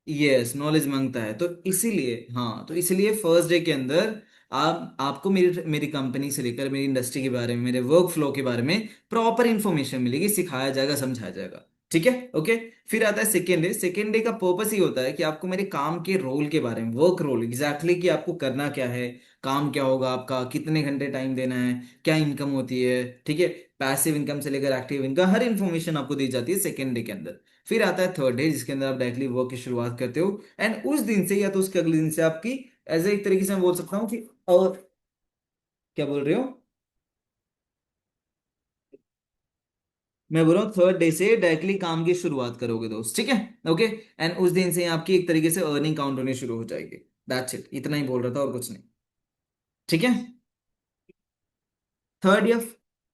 यस, नॉलेज मांगता है, तो इसीलिए, हाँ, तो इसीलिए फर्स्ट डे के अंदर आपको मेरी मेरी कंपनी से लेकर मेरी इंडस्ट्री के बारे में, मेरे वर्क फ्लो के बारे में प्रॉपर इंफॉर्मेशन मिलेगी, सिखाया जाएगा, समझाया जाएगा। ठीक है, ओके। फिर आता है सेकेंड डे। सेकेंड डे का पर्पस ही होता है कि आपको मेरे काम के रोल के बारे में, वर्क रोल एग्जैक्टली, कि आपको करना क्या है, काम क्या होगा आपका, कितने घंटे टाइम देना है, क्या इनकम होती है, ठीक है। पैसिव इनकम से लेकर एक्टिव इनकम, हर इंफॉर्मेशन आपको दी जाती है सेकेंड डे के अंदर। फिर आता है थर्ड डे, जिसके अंदर आप डायरेक्टली वर्क की शुरुआत करते हो, एंड उस दिन से या तो उसके अगले दिन से आपकी, एज एक तरीके से मैं बोल सकता हूँ कि, और क्या बोल रहे हो? मैं बोल रहा हूँ थर्ड डे से डायरेक्टली काम की शुरुआत करोगे दोस्त, ठीक है, ओके। एंड उस दिन से आपकी एक तरीके से अर्निंग काउंट होनी शुरू हो जाएगी। दैट्स इट, इतना ही बोल रहा था और कुछ नहीं। ठीक है। थर्ड या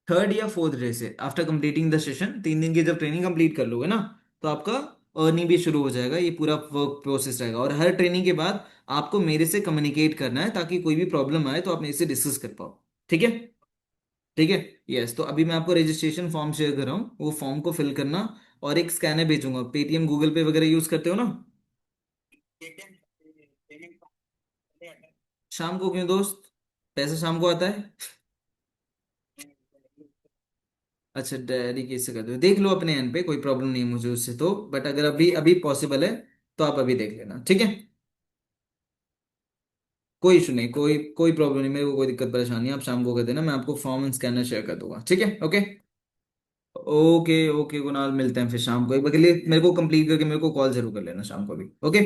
थर्ड या फोर्थ डे से आफ्टर कंप्लीटिंग द सेशन, 3 दिन की जब ट्रेनिंग कंप्लीट कर लोगे ना, तो आपका अर्निंग भी शुरू हो जाएगा। ये पूरा वर्क प्रोसेस रहेगा, और हर ट्रेनिंग के बाद आपको मेरे से कम्युनिकेट करना है, ताकि कोई भी प्रॉब्लम आए तो आप मेरे से डिस्कस कर पाओ। ठीक है। ठीक है। यस, तो अभी मैं आपको रजिस्ट्रेशन फॉर्म शेयर कर रहा हूँ, वो फॉर्म को फिल करना, और एक स्कैनर भेजूंगा। पेटीएम गूगल पे वगैरह यूज करते हो ना? शाम को क्यों दोस्त, पैसा शाम को आता है? अच्छा, डायरी कैसे कर दो, देख लो अपने एंड पे, कोई प्रॉब्लम नहीं है मुझे उससे तो, बट अगर अभी अभी पॉसिबल है तो आप अभी देख लेना, ठीक है। कोई इशू नहीं, कोई कोई प्रॉब्लम नहीं, मेरे को कोई दिक्कत परेशानी नहीं, आप शाम को कर देना, मैं आपको फॉर्म एंड स्कैनर शेयर कर दूंगा, ठीक है, ओके। ओके ओके कुणाल, मिलते हैं फिर शाम को। एक बार के लिए मेरे को कंप्लीट करके मेरे को कॉल जरूर कर लेना शाम को भी, ओके।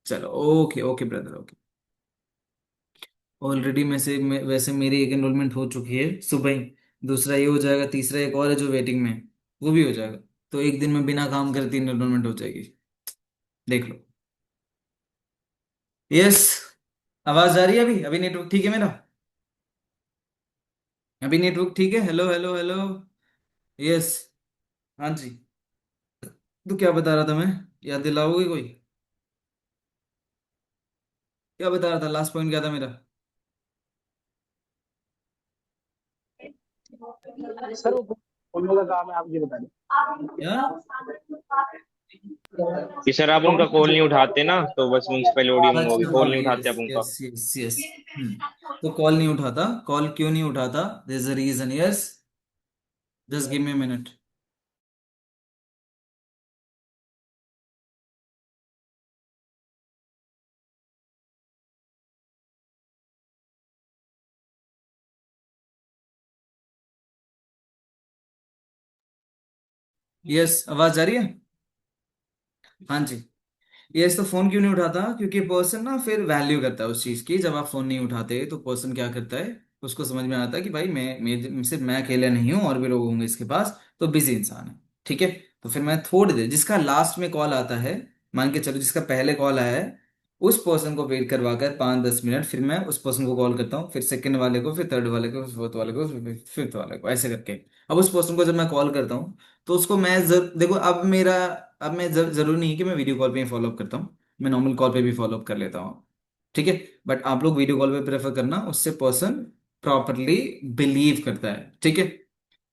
चलो, okay okay brother, okay. Already में से वैसे मेरी एक एनरोलमेंट हो चुकी है सुबह ही। दूसरा ये हो जाएगा, तीसरा एक और है जो वेटिंग में है, वो भी हो जाएगा। तो एक दिन में बिना काम करे 3 एनरोलमेंट हो जाएगी, देख लो। यस, आवाज आ रही है अभी? अभी नेटवर्क ठीक है मेरा? अभी नेटवर्क ठीक है? Hello hello hello. यस। हाँ जी। तो क्या बता रहा था मैं? याद दिलाओगे कोई? क्या बता रहा था? लास्ट पॉइंट क्या था मेरा? सर वो बोलने का काम है, आप ये बता दें। क्या? कि सर आप उनका कॉल नहीं उठाते ना, तो बस म्यूनसिपल ऑडियो होगी, अच्छा कॉल हाँ, नहीं उठाते यस आप उनका। Yes yes yes. तो कॉल नहीं उठाता। कॉल क्यों नहीं उठाता? There is a reason. Yes, just give me minute. Yes, आवाज आ रही है? हाँ जी। यस, तो फोन क्यों नहीं उठाता? क्योंकि पर्सन ना फिर वैल्यू करता है उस चीज की। जब आप फोन नहीं उठाते तो पर्सन क्या करता है, उसको समझ में आता है कि भाई सिर्फ मैं अकेले नहीं हूँ, और भी लोग होंगे इसके पास, तो बिजी इंसान है। ठीक है। तो फिर मैं थोड़ी देर, जिसका लास्ट में कॉल आता है, मान के चलो जिसका पहले कॉल आया है, उस पर्सन को वेट करवा कर 5-10 मिनट, फिर मैं उस पर्सन को कॉल करता हूँ, फिर सेकंड वाले को, फिर थर्ड वाले को, फिर फोर्थ वाले को, फिर फिफ्थ वाले को, ऐसे करके। अब उस पर्सन को जब मैं कॉल करता हूँ, तो उसको देखो, अब मैं जरूरी नहीं है कि मैं वीडियो कॉल पे ही फॉलो अप करता हूँ, मैं नॉर्मल कॉल पे भी फॉलो अप कर लेता हूँ। ठीक है। बट आप लोग वीडियो कॉल पे प्रेफर करना, उससे पर्सन प्रॉपरली बिलीव करता है। ठीक है।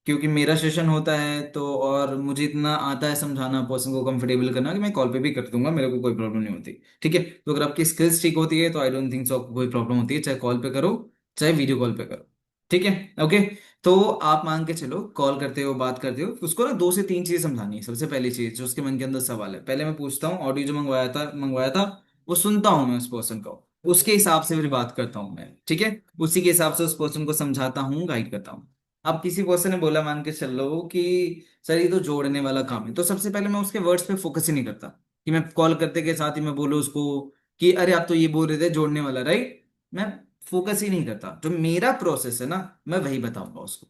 क्योंकि मेरा सेशन होता है तो, और मुझे इतना आता है समझाना, पर्सन को कंफर्टेबल करना, कि मैं कॉल पे भी कर दूंगा, मेरे को कोई प्रॉब्लम नहीं होती। ठीक है। तो अगर आपकी स्किल्स ठीक होती है तो आई डोंट थिंक सो आपको कोई प्रॉब्लम होती है, चाहे कॉल पे करो चाहे वीडियो कॉल पे करो। ठीक है। ओके। तो आप मान के चलो, कॉल करते हो, बात करते हो, उसको ना 2 से 3 चीजें समझानी है। सबसे पहली चीज, जो उसके मन के अंदर सवाल है, पहले मैं पूछता हूँ, ऑडियो जो मंगवाया था वो सुनता हूँ मैं उस पर्सन को, उसके हिसाब से फिर बात करता हूँ मैं। ठीक है। उसी के हिसाब से उस पर्सन को समझाता हूँ, गाइड करता हूँ। अब किसी पर्सन ने बोला, मान के चल लो कि सर ये तो जोड़ने वाला काम है, तो सबसे पहले मैं उसके वर्ड्स पे फोकस ही नहीं करता, कि मैं कॉल करते के साथ ही मैं बोलूँ उसको कि अरे आप तो ये बोल रहे थे जोड़ने वाला, राइट। मैं फोकस ही नहीं करता। जो मेरा प्रोसेस है ना, मैं वही बताऊंगा उसको।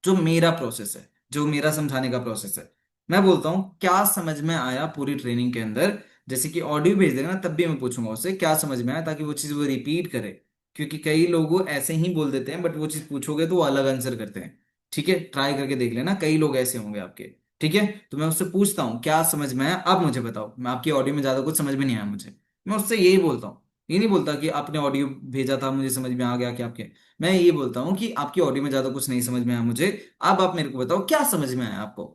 जो मेरा प्रोसेस है, जो मेरा समझाने का प्रोसेस है, मैं बोलता हूँ क्या समझ में आया पूरी ट्रेनिंग के अंदर। जैसे कि ऑडियो भेज देगा ना, तब भी मैं पूछूंगा उससे क्या समझ में आया, ताकि वो चीज वो रिपीट करे। क्योंकि कई लोग ऐसे ही बोल देते हैं, बट वो चीज पूछोगे तो वो अलग आंसर करते हैं। ठीक है, ट्राई करके देख लेना, कई लोग ऐसे होंगे आपके। ठीक है। तो मैं उससे पूछता हूँ क्या समझ में आया, आप मुझे बताओ। मैं आपकी ऑडियो में ज्यादा कुछ समझ में नहीं आया मुझे, मैं उससे यही बोलता हूँ। ये नहीं बोलता कि आपने ऑडियो भेजा था मुझे समझ में आ गया क्या आपके। मैं ये बोलता हूँ कि आपकी ऑडियो में ज्यादा कुछ नहीं समझ में आया मुझे, अब आप मेरे को बताओ क्या समझ में आया आपको।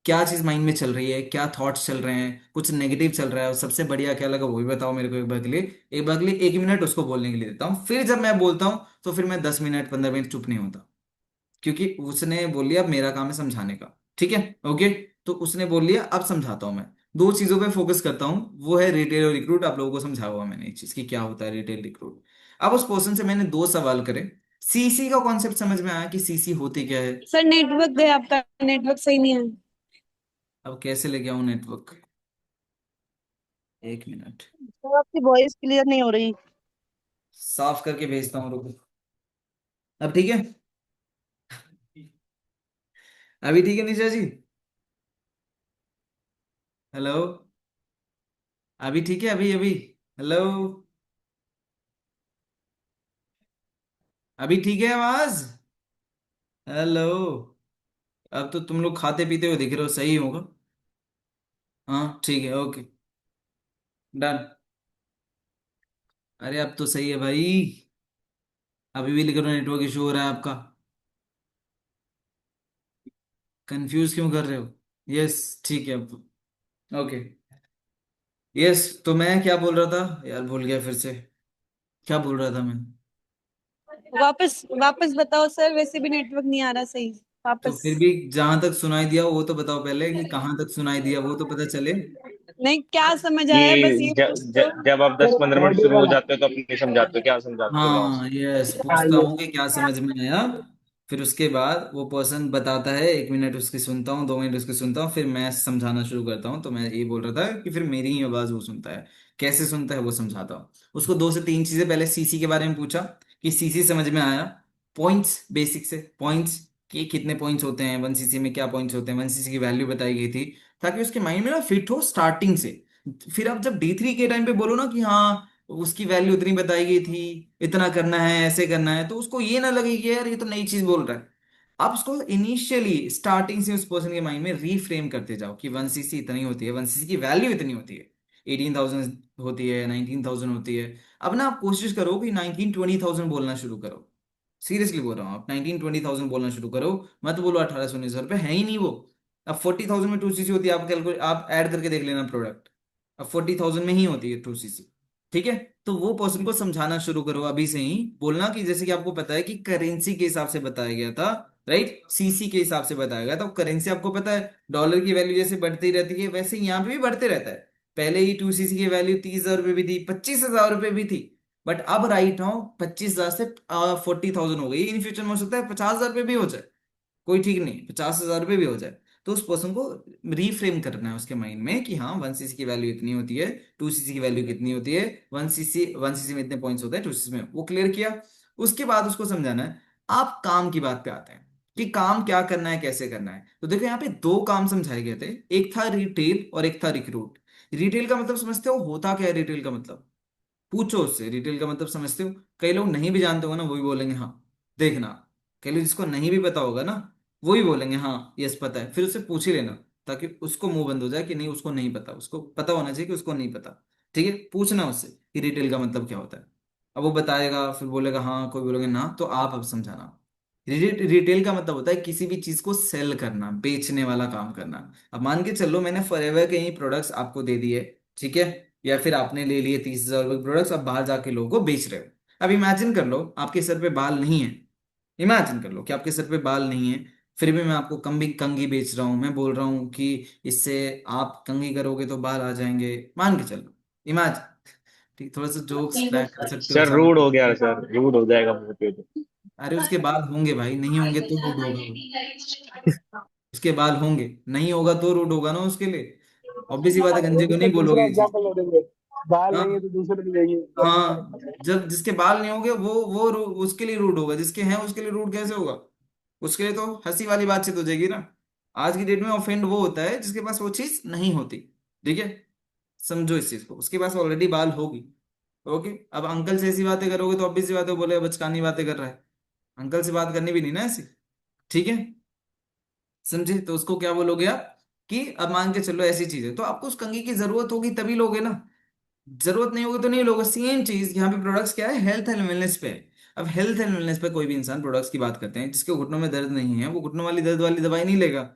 क्या चीज माइंड में चल रही है, क्या थॉट्स चल रहे हैं, कुछ नेगेटिव चल रहा है, और सबसे बढ़िया क्या लगा वो भी बताओ मेरे को। एक बार के लिए 1 मिनट उसको बोलने के लिए देता हूँ। फिर जब मैं बोलता हूँ तो फिर मैं 10 मिनट 15 मिनट चुप नहीं होता, क्योंकि उसने बोल लिया, अब मेरा काम है समझाने का। ठीक है। ओके। तो उसने बोल लिया, अब समझाता हूं मैं। 2 चीजों पे फोकस करता हूँ, वो है रिटेल और रिक्रूट। आप लोगों को समझाया हुआ मैंने इस चीज की क्या होता है रिटेल रिक्रूट। अब उस पर्सन से मैंने 2 सवाल करे, सीसी का कॉन्सेप्ट समझ में आया कि सीसी होती क्या है। सर नेटवर्क है आपका, नेटवर्क सही नहीं है। अब कैसे लेके आऊं नेटवर्क? 1 मिनट। तो आपकी वॉइस क्लियर नहीं हो रही। साफ करके भेजता हूँ, रुको। अब ठीक है? अभी ठीक है निशा जी? हेलो? अभी ठीक है? अभी अभी? हेलो? अभी ठीक है आवाज? हेलो? अब तो तुम लोग खाते पीते हुए दिख रहे हो, सही होगा। हाँ ठीक है, ओके, डन। अरे अब तो सही है भाई। अभी भी लिख रहा नेटवर्क इशू हो रहा है आपका। कंफ्यूज क्यों कर रहे हो? यस, ठीक है अब। ओके। यस, तो मैं क्या बोल रहा था यार, भूल गया फिर से। क्या बोल रहा था मैं? वापस वापस बताओ सर, वैसे भी नेटवर्क नहीं आ रहा सही। तो वापस। फिर भी जहां तक सुनाई दिया वो तो बताओ पहले, कि कहाँ तक सुनाई दिया वो तो पता चले। नहीं, क्या समझ आया बस कि ये पूछ दो। जब आप दस सर पंद्रह मिनट ऑडियो शुरू हो वाला। जाते हो तो अपने समझाते हो, क्या समझाते हो वहां से? हाँ यस, हाँ पूछता ये। हूँ कि क्या समझ में आया। फिर उसके बाद वो पर्सन बताता है, 1 मिनट उसकी सुनता हूँ, 2 मिनट उसकी सुनता हूँ, फिर मैं समझाना शुरू करता हूँ। तो मैं ये बोल रहा था कि फिर मेरी ही आवाज वो सुनता है, कैसे सुनता है वो समझाता हूँ उसको। 2 से 3 चीजें, पहले सीसी के बारे में पूछा कि सीसी समझ में आया। पॉइंट्स, बेसिक से पॉइंट्स, कि कितने पॉइंट्स होते हैं 1 सीसी में, क्या पॉइंट्स होते हैं, 1 सीसी की वैल्यू बताई गई थी, ताकि उसके माइंड में ना फिट हो स्टार्टिंग से। फिर आप जब D3 के टाइम पे बोलो ना कि हाँ उसकी वैल्यू इतनी बताई गई थी, इतना करना है, ऐसे करना है, तो उसको ये ना लगे कि यार ये तो नई चीज बोल रहा है। आप उसको इनिशियली स्टार्टिंग से उस पर्सन के माइंड में रीफ्रेम करते जाओ कि 1 सीसी इतनी होती है, 1 सीसी की वैल्यू इतनी होती है, 18,000 होती है, 19,000 होती है। अब ना आप कोशिश करो कि 19-20,000 बोलना शुरू करो। सीरियसली बोल रहा हूँ, आप 19-20,000 बोलना शुरू करो। मत बोलो 1800-19,000 रुपये, है ही नहीं वो। अब 40,000 में 2 सीसी होती है, आप कैलकुलेट, आप ऐड करके देख लेना प्रोडक्ट। अब 40,000 में ही होती है 2 सीसी। ठीक है। तो वो पर्सन को समझाना शुरू करो अभी से ही, बोलना कि जैसे कि आपको पता है कि करेंसी के हिसाब से बताया गया था, राइट, सीसी के हिसाब से बताया गया था। करेंसी आपको पता है, डॉलर की वैल्यू जैसे बढ़ती रहती है वैसे यहाँ पे भी बढ़ते रहता है। पहले ही 2 सीसी की वैल्यू 30,000 रुपये भी थी, 25,000 रुपये भी थी। बट अब राइट नाउ 25,000 से 40,000 हो गई। इन फ्यूचर में हो सकता है 50,000 रुपये भी हो जाए, कोई ठीक नहीं, 50,000 रुपये भी हो जाए। तो उस पर्सन को रीफ्रेम करना है उसके माइंड में कि हाँ 1 सीसी की वैल्यू इतनी होती है, 2 सीसी की वैल्यू कितनी होती है, 1 सीसी में इतने पॉइंट्स होते हैं, 2 सीसी में, वो क्लियर किया। उसके बाद उसको समझाना है। आप काम की बात पे आते हैं कि काम क्या करना है, कैसे करना है। तो देखो यहाँ पे दो काम समझाए गए थे, एक था रिटेल और एक था रिक्रूट। रिटेल का मतलब समझते हो होता क्या है? रिटेल का मतलब पूछो उससे, रिटेल का मतलब समझते हो? कई लोग नहीं भी जानते हो ना, वो भी बोलेंगे हाँ। देखना, कई लोग जिसको नहीं भी पता होगा ना, वो भी बोलेंगे हाँ यस पता है, फिर उससे पूछ ही लेना, ताकि उसको मुंह बंद हो जाए कि नहीं उसको नहीं पता, उसको पता होना चाहिए कि उसको नहीं पता। ठीक है, पूछना उससे कि रिटेल का मतलब क्या होता है। अब वो बताएगा, फिर बोलेगा हाँ, कोई बोलेगा ना, तो आप अब समझाना। रिटेल का मतलब होता है किसी भी चीज को सेल करना, बेचने वाला काम करना। अब मान के चलो मैंने फॉरएवर के ही प्रोडक्ट्स आपको दे दिए, ठीक है, या फिर आपने ले लिए 30,000 रुपये प्रोडक्ट्स, अब बाहर जाके लोगों को बेच रहे हो। अब इमेजिन कर लो आपके सर पे बाल नहीं है, इमेजिन कर लो कि आपके सर पे बाल नहीं है, फिर भी मैं आपको कंगी कंगी बेच रहा हूँ, मैं बोल रहा हूँ कि इससे आप कंगी करोगे तो बाल आ जाएंगे, मान के चलो, इमेजिन। ठीक, थोड़ा सा जोक्स क्रैक कर सकते हो सर चाहो। रूड हो गया, सर रूड हो जाएगा मुझे पे तो। अरे उसके बाल होंगे भाई, नहीं होंगे तो रूड होगा वो। उसके बाल होंगे, नहीं होगा तो रूड होगा ना उसके लिए। ऑब्वियस ही बात है, गंजे को उसका नहीं दूसरा बोलोगे ये चीज। एग्जाम्पल दे देंगे, बाल नहीं है हाँ। तो दूसरे भी देंगे। हाँ, जब जिसके बाल नहीं होंगे उसके लिए रूड होगा, जिसके हैं उसके लिए रूड कैसे होगा? उसके लिए तो हंसी वाली बातचीत हो जाएगी ना। आज की डेट में ऑफेंड वो होता है जिसके पास वो चीज नहीं होती। ठीक है, समझो इस चीज को, उसके पास ऑलरेडी बाल होगी। ओके, अब अंकल से ऐसी बातें करोगे तो ऑब्वियस सी बात है, बोले बचकानी बातें कर रहा है। अंकल से बात करनी भी नहीं ना ऐसी। ठीक है, समझे? तो उसको क्या बोलोगे आप कि अब मान के चलो ऐसी चीज है, तो आपको उस कंघी की जरूरत होगी तभी लोगे ना, जरूरत नहीं होगी तो नहीं लोगे। सेम चीज यहाँ पे प्रोडक्ट्स क्या है, हेल्थ एंड वेलनेस पे है। अब हेल्थ एंड वेलनेस पे कोई भी इंसान प्रोडक्ट्स की बात करते हैं, जिसके घुटनों में दर्द नहीं है वो घुटनों वाली दर्द वाली दवाई नहीं लेगा।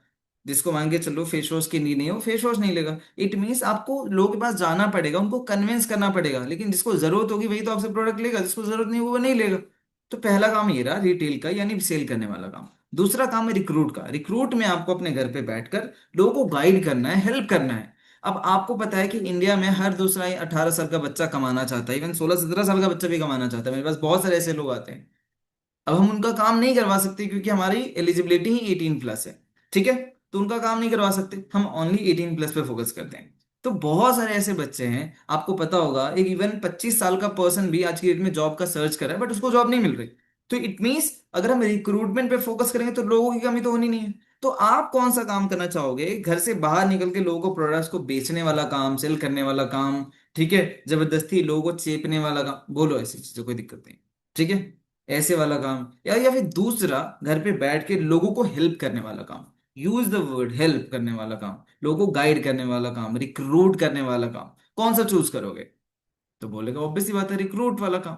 जिसको मान के चलो फेस वॉश की नीड नहीं है वो फेस वॉश नहीं लेगा। इट मीन्स आपको लोगों के पास जाना पड़ेगा, उनको कन्विंस करना पड़ेगा, लेकिन जिसको जरूरत होगी वही तो आपसे प्रोडक्ट लेगा, जिसको जरूरत नहीं होगी वो नहीं लेगा। तो पहला काम ये रहा रिटेल का, यानी सेल करने वाला काम। दूसरा काम है रिक्रूट का। रिक्रूट में आपको अपने घर पे बैठकर लोगों को गाइड करना है, हेल्प करना है। अब आपको पता है कि इंडिया में हर दूसरा ही 18 साल का बच्चा कमाना चाहता है, इवन 16-17 साल का बच्चा भी कमाना चाहता है। मेरे पास बहुत सारे ऐसे लोग आते हैं। अब हम उनका काम नहीं करवा सकते क्योंकि हमारी एलिजिबिलिटी ही 18+ है। ठीक है, तो उनका काम नहीं करवा सकते, हम ओनली 18+ पे फोकस करते हैं। तो बहुत सारे ऐसे बच्चे हैं, आपको पता होगा, एक इवन 25 साल का पर्सन भी आज की डेट में जॉब का सर्च कर रहा है बट उसको जॉब नहीं मिल रही। तो इट मीन्स अगर हम रिक्रूटमेंट पे फोकस करेंगे तो लोगों की कमी तो होनी नहीं है। तो आप कौन सा काम करना चाहोगे? घर से बाहर निकल के लोगों को प्रोडक्ट्स को बेचने वाला काम, सेल करने वाला काम, ठीक है, जबरदस्ती लोगों को चेपने वाला काम, बोलो ऐसी चीजों कोई दिक्कत नहीं। ठीक है, ऐसे वाला काम, या फिर दूसरा घर पे बैठ के लोगों को हेल्प करने वाला काम। यूज द वर्ड हेल्प करने वाला काम, लोगों को गाइड करने वाला काम, रिक्रूट करने वाला काम, कौन सा चूज करोगे? तो बोलेगा ऑब्वियस सी बात है रिक्रूट वाला काम।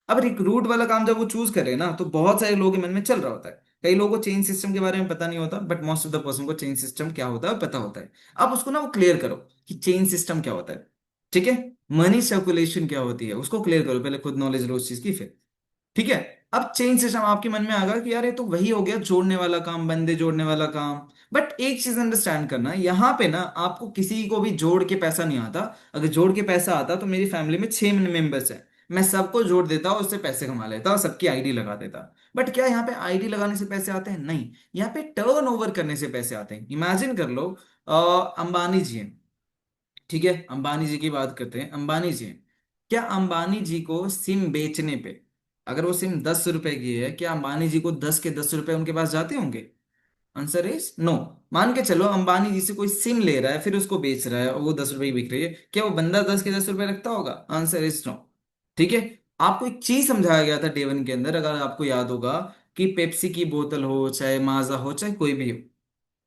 अब रिक्रूट वाला काम जब वो चूज करे ना, तो बहुत सारे लोगों के मन में चल रहा होता है। कई लोगों को चेंज सिस्टम के बारे में पता नहीं होता, but most of the person को चेंज सिस्टम क्या होता है पता होता है। अब उसको ना वो क्लियर करो कि चेंज सिस्टम क्या होता है। ठीक है, मनी सर्कुलेशन क्या होती है उसको क्लियर करो, पहले खुद नॉलेज लो उस चीज की, फिर ठीक है। अब चेंज सिस्टम आपके मन में आ गया कि यार ये तो वही हो गया जोड़ने वाला काम, बंदे जोड़ने वाला काम। बट एक चीज अंडरस्टैंड करना, यहाँ पे ना आपको किसी को भी जोड़ के पैसा नहीं आता। अगर जोड़ के पैसा आता तो मेरी फैमिली में 6 मेंबर्स हैं, मैं सबको जोड़ देता और उससे पैसे कमा लेता और सबकी आईडी लगा देता। बट क्या यहाँ पे आईडी लगाने से पैसे आते हैं? नहीं, यहाँ पे टर्न ओवर करने से पैसे आते हैं। इमेजिन कर लो, अंबानी जी हैं, ठीक है, अंबानी जी की बात करते हैं, अंबानी जी हैं। क्या अंबानी जी को सिम बेचने पे, अगर वो सिम 10 रुपए की है, क्या अंबानी जी को 10 के 10 रुपए उनके पास जाते होंगे? Answer is no. मान के चलो अंबानी जी से कोई सिम ले रहा है फिर उसको बेच रहा है और वो 10 रुपए की बिक रही है, क्या वो बंदा 10 के 10 रुपए रखता होगा? Answer is no. ठीक है। आपको एक चीज समझाया गया था डे वन के अंदर, अगर आपको याद होगा, कि पेप्सी की बोतल हो चाहे माजा हो चाहे कोई भी हो,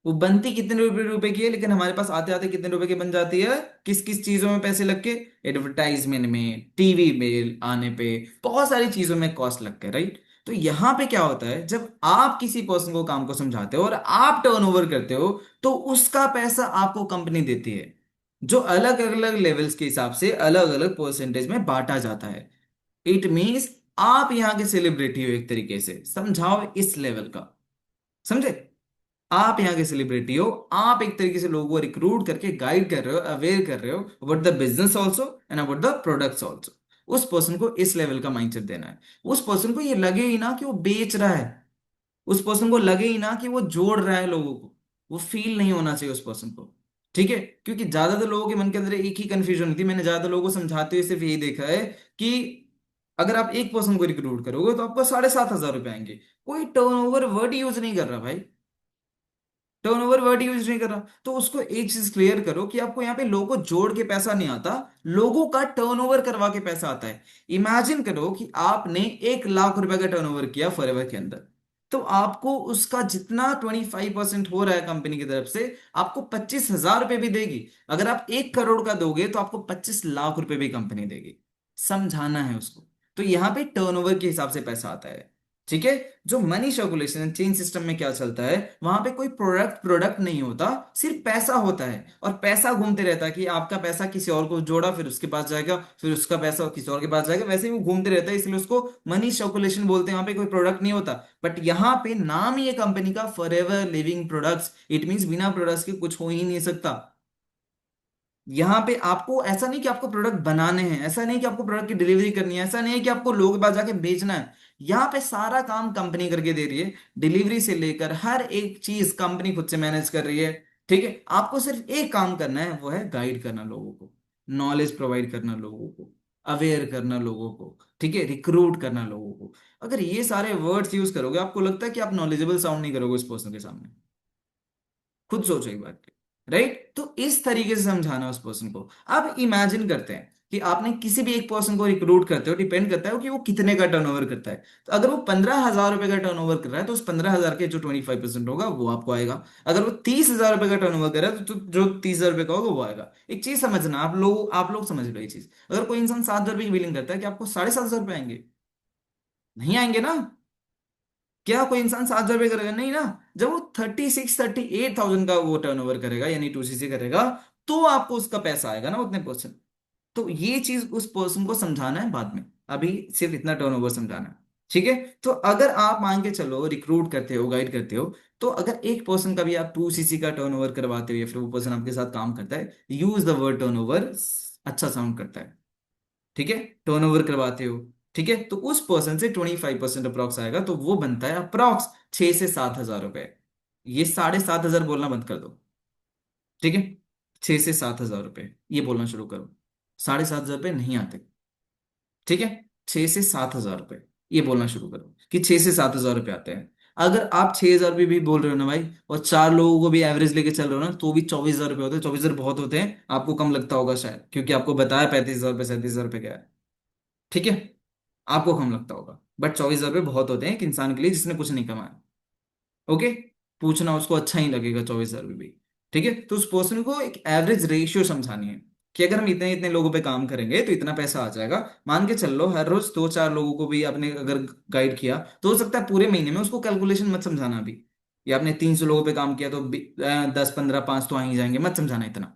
वो बनती कितने रुपए रुपए की है, लेकिन हमारे पास आते आते कितने रुपए की बन जाती है। किस किस चीजों में पैसे लग के? एडवर्टाइजमेंट में, टीवी में आने पे, बहुत सारी चीजों में कॉस्ट लग के, राइट। तो यहाँ पे क्या होता है, जब आप किसी पर्सन को काम को समझाते हो और आप टर्नओवर करते हो, तो उसका पैसा आपको कंपनी देती है, जो अलग अलग लेवल्स के हिसाब से अलग अलग परसेंटेज में बांटा जाता है। इट मीन्स आप यहाँ के सेलिब्रिटी हो, एक तरीके से समझाओ इस लेवल का, समझे? आप यहाँ के सेलिब्रिटी हो, आप एक तरीके से लोगों को रिक्रूट करके गाइड कर रहे हो, अवेयर कर रहे हो about the business also and about the products also. उस पर्सन को इस लेवल का माइंडसेट देना है। उस पर्सन को ये लगे ही ना कि वो बेच रहा है, उस पर्सन को लगे ही ना कि वो जोड़ रहा है लोगों को, वो फील नहीं होना चाहिए उस पर्सन को। ठीक है, क्योंकि ज्यादातर लोगों के मन के अंदर एक ही कंफ्यूजन होती है, मैंने ज्यादा लोगों को समझाते हुए सिर्फ यही देखा है कि अगर आप एक पर्सन को रिक्रूट करोगे तो आपको 7,500 रुपए आएंगे। कोई टर्नओवर वर्ड यूज नहीं कर रहा भाई, टर्नओवर वर्ड यूज नहीं कर रहा। तो उसको एक चीज क्लियर करो कि आपको यहाँ पे लोगों को जोड़ के पैसा नहीं आता, लोगों का टर्नओवर करवा के पैसा आता है। इमेजिन करो कि आपने 1 लाख रुपए का टर्नओवर किया फॉरएवर के अंदर, तो आपको उसका जितना 25% हो रहा है कंपनी की तरफ से, आपको 25,000 रुपए भी देगी। अगर आप 1 करोड़ का दोगे तो आपको 25 लाख रुपए भी कंपनी देगी। समझाना है उसको। तो यहाँ पे टर्नओवर के हिसाब से पैसा आता है। ठीक है। जो मनी सर्कुलेशन चेन सिस्टम में क्या चलता है, वहां पे कोई प्रोडक्ट प्रोडक्ट नहीं होता, सिर्फ पैसा होता है, और पैसा घूमते रहता है कि आपका पैसा किसी और को जोड़ा, फिर उसके पास जाएगा, फिर उसका पैसा किसी और के पास जाएगा, वैसे ही वो घूमते रहता है, इसलिए उसको मनी सर्कुलेशन बोलते हैं। वहां पे कोई प्रोडक्ट नहीं होता, बट यहाँ पे नाम ही है कंपनी का forever living products. It means बिना प्रोडक्ट्स के कुछ हो ही नहीं सकता। यहाँ पे आपको ऐसा नहीं कि आपको प्रोडक्ट बनाने हैं, ऐसा नहीं कि आपको प्रोडक्ट की डिलीवरी करनी है, ऐसा नहीं है कि आपको लोगों के पास जाके बेचना है। यहाँ पे सारा काम कंपनी करके दे रही है, डिलीवरी से लेकर हर एक चीज कंपनी खुद से मैनेज कर रही है। ठीक है, आपको सिर्फ एक काम करना है, वो है गाइड करना लोगों को, नॉलेज प्रोवाइड करना लोगों को, अवेयर करना लोगों को, ठीक है, रिक्रूट करना लोगों को। अगर ये सारे वर्ड्स यूज करोगे, आपको लगता है कि आप नॉलेजेबल साउंड नहीं करोगे उस पर्सन के सामने? खुद सोचो एक बार, राइट। तो इस तरीके से समझाना उस पर्सन को। अब इमेजिन करते हैं कि आपने किसी भी एक पर्सन को रिक्रूट करते हो, डिपेंड करता है कि वो कितने का टर्नओवर करता है। तो अगर वो 15,000 रुपए का टर्नओवर कर रहा है, तो उस 15,000 के जो 25% होगा वो आपको आएगा। अगर वो 30,000 रुपए का टर्नओवर कर रहा है, तो जो 30,000 रुपए का होगा वो आएगा। एक चीज समझना, आप लोग समझ लो ये चीज। अगर कोई इंसान 7,000 रुपए की बिलिंग करता है, कि आपको 7,500 रुपए आएंगे? नहीं आएंगे ना। क्या कोई इंसान 7,000 रुपये करेगा? नहीं ना। जब वो 36-38,000 का वो टर्नओवर करेगा, यानी 2cc करेगा, तो आपको उसका पैसा आएगा ना उतने परसेंट। तो ये चीज उस पर्सन को समझाना है बाद में, अभी सिर्फ इतना टर्नओवर समझाना है। ठीक है। तो अगर आप मान के चलो रिक्रूट करते हो, गाइड करते हो, तो अगर एक पर्सन का भी आप 2cc का टर्नओवर करवाते हो, या फिर वो पर्सन आपके साथ काम करता है, यूज द वर्ड टर्नओवर, अच्छा साउंड करता है। ठीक है, टर्नओवर करवाते हो, ठीक है, तो उस पर्सन से 25% अप्रॉक्स आएगा, तो वो बनता है अप्रॉक्स 6 से 7 हजार रुपए। ये 7,500 बोलना बंद कर दो। ठीक है, 6 से 7 हजार रुपए ये बोलना शुरू करो। 7,500 रुपए नहीं आते। ठीक है, 6 से 7 हजार रुपए ये बोलना शुरू करो कि 6 से 7 हजार रुपए आते हैं। अगर आप 6,000 रुपये भी बोल रहे हो ना भाई, और 4 लोगों को भी एवरेज लेके चल रहे हो ना, तो भी 24,000 रुपये होते हैं। 24,000 बहुत होते हैं, आपको कम लगता होगा शायद, क्योंकि आपको बताया 35,000 रुपये 37,000 रुपये क्या है। ठीक है, आपको कम लगता होगा, बट 24,000 रुपये बहुत होते हैं एक इंसान के लिए जिसने कुछ नहीं कमाया। ओके, पूछना उसको अच्छा ही लगेगा 24,000 रुपये भी। ठीक है, तो उस पर्सन को एक एवरेज रेशियो समझानी है कि अगर हम इतने इतने लोगों पे काम करेंगे तो इतना पैसा आ जाएगा। मान के चल लो हर रोज 2-4 लोगों को भी आपने अगर गाइड किया, तो हो सकता है पूरे महीने में उसको कैलकुलेशन मत समझाना अभी। या आपने 300 लोगों पे काम किया, तो 10, 15, 5 तो आ ही जाएंगे, मत समझाना इतना।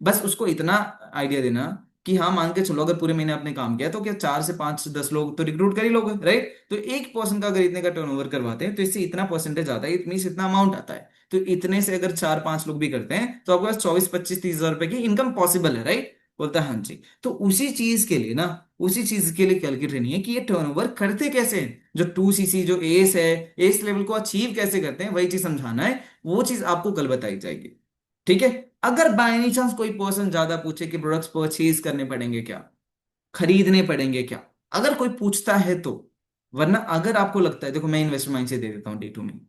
बस उसको इतना आइडिया देना कि हाँ, मान के चलो अगर पूरे महीने आपने काम किया, तो क्या 4 से 5 10 लोग तो रिक्रूट कर ही लोगे, राइट। तो एक पर्सन का अगर इतने का टर्नओवर करवाते हैं, तो इससे इतना परसेंटेज आता है, इट मीन इतना अमाउंट आता है। तो इतने से अगर 4-5 लोग भी करते हैं, तो आपके पास 24, 25, 30 हजार रुपए की इनकम पॉसिबल है, राइट। बोलता है हाँ जी। तो उसी चीज के लिए ना, उसी चीज के लिए कैलकुलेट नहीं है कि ये टर्नओवर करते कैसे हैं, जो 2cc जो एस है, एस लेवल को अचीव कैसे करते हैं, वही चीज समझाना है। वो चीज आपको कल बताई जाएगी। ठीक है। अगर बाय एनी चांस कोई पर्सन ज्यादा पूछे कि प्रोडक्ट्स परचेज करने पड़ेंगे क्या, खरीदने पड़ेंगे क्या, अगर कोई पूछता है तो। वरना अगर आपको लगता है, देखो मैं इन्वेस्टर माइंड से दे देता हूँ D2 में,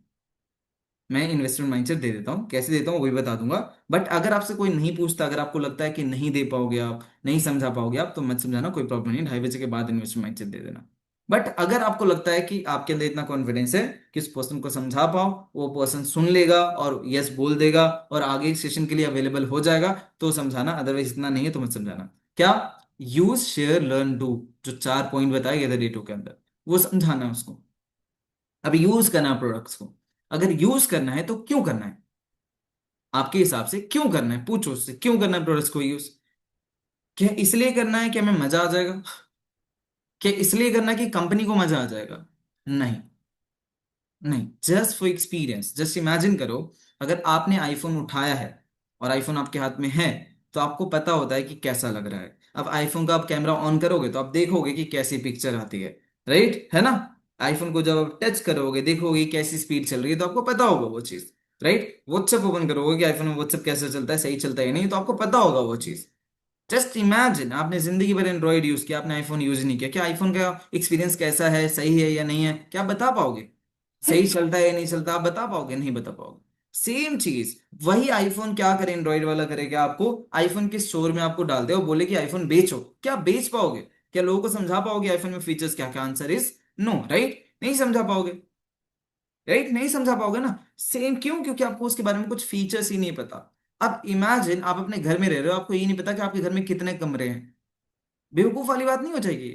मैं इन्वेस्टमेंट माइंडसेट दे देता हूँ, कैसे देता हूँ वो भी बता दूंगा। बट अगर आपसे कोई नहीं पूछता, अगर आपको लगता है कि नहीं दे पाओगे आप, नहीं समझा पाओगे आप, तो मत समझाना, कोई प्रॉब्लम नहीं, 2:30 बजे के बाद इन्वेस्टमेंट माइंडसेट दे देना। बट अगर आपको लगता है कि आपके अंदर इतना कॉन्फिडेंस है कि उस पर्सन को समझा पाओ, वो पर्सन सुन लेगा और यस बोल देगा और आगे सेशन के लिए अवेलेबल हो जाएगा, तो समझाना, अदरवाइज इतना नहीं है तो मत समझाना। क्या? यूज, शेयर, लर्न, डू, जो 4 पॉइंट बताए गए थे डे 2 के अंदर, वो समझाना है उसको। अब यूज करना है प्रोडक्ट्स को। अगर यूज करना है तो क्यों करना है, आपके हिसाब से क्यों करना है, पूछो उससे क्यों करना है प्रोडक्ट्स को यूज। क्या इसलिए करना है कि हमें मजा आ जाएगा? क्या इसलिए करना है कि कंपनी को मजा आ जाएगा? नहीं, नहीं, just for experience. Just imagine करो, अगर आपने आईफोन उठाया है और आईफोन आपके हाथ में है, तो आपको पता होता है कि कैसा लग रहा है। अब आईफोन का आप कैमरा ऑन करोगे तो आप देखोगे कि कैसी पिक्चर आती है, राइट है ना? आईफोन को जब आप टच करोगे, देखोगे कैसी स्पीड चल रही है, तो आपको पता होगा वो चीज, राइट? व्हाट्सएप ओपन करोगे कि आईफोन में व्हाट्सएप कैसे चलता है, सही चलता है या नहीं, तो आपको पता होगा वो चीज। जस्ट इमेजिन, आपने जिंदगी भर एंड्रॉइड यूज किया, आपने आईफोन यूज नहीं किया, क्या आईफोन का एक्सपीरियंस कैसा है, सही है या नहीं है, क्या आप बता पाओगे? सही चलता है या नहीं चलता, आप बता पाओगे? नहीं बता पाओगे। सेम चीज वही आईफोन क्या करे, एंड्रॉइड वाला करेगा, आपको आईफोन के स्टोर में आपको डाल दे और बोले कि आईफोन बेचो, क्या बेच पाओगे? क्या लोगों को समझा पाओगे आईफोन में फीचर्स क्या क्या? Answer is no, right? नहीं समझा पाओगे, राइट? नहीं समझा पाओगे ना। सेम क्यों? क्योंकि आपको उसके बारे में कुछ फीचर्स ही नहीं पता। अब इमेजिन आप अपने घर में रह रहे हो, आपको ये नहीं पता कि आपके घर में कितने कमरे हैं। बेवकूफ वाली बात नहीं हो जाएगी?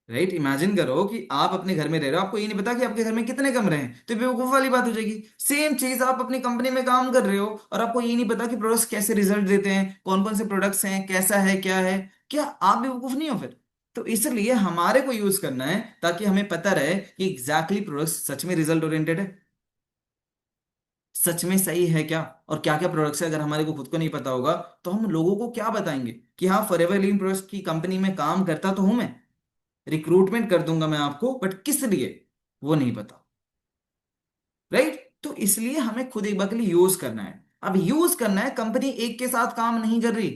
राइट? इमेजिन करो कि आप अपने घर में रह रहे हो, आपको ये नहीं पता कि आपके घर में कितने कमरे हैं, तो बेवकूफ वाली बात हो जाएगी। सेम चीज, आप अपनी कंपनी में काम कर रहे हो और आपको ये नहीं पता कि प्रोडक्ट्स कैसे रिजल्ट देते हैं, कौन कौन से प्रोडक्ट्स हैं, कैसा है, क्या है, क्या आप बेवकूफ नहीं हो फिर? तो इसलिए हमारे को यूज करना है ताकि हमें पता रहे कि एग्जैक्टली प्रोडक्ट्स सच में रिजल्ट ओरिएंटेड है, सच में सही है क्या, और क्या क्या प्रोडक्ट्स है। अगर हमारे को खुद को नहीं पता होगा तो हम लोगों को क्या बताएंगे कि हाँ, फॉरएवर लिविंग प्रोडक्ट्स की कंपनी में काम करता तो हूं मैं, रिक्रूटमेंट कर दूंगा मैं आपको, बट किस लिए वो नहीं पता, राइट? तो इसलिए हमें खुद एक बार के लिए यूज करना है। अब यूज करना है, कंपनी एक के साथ काम नहीं कर रही,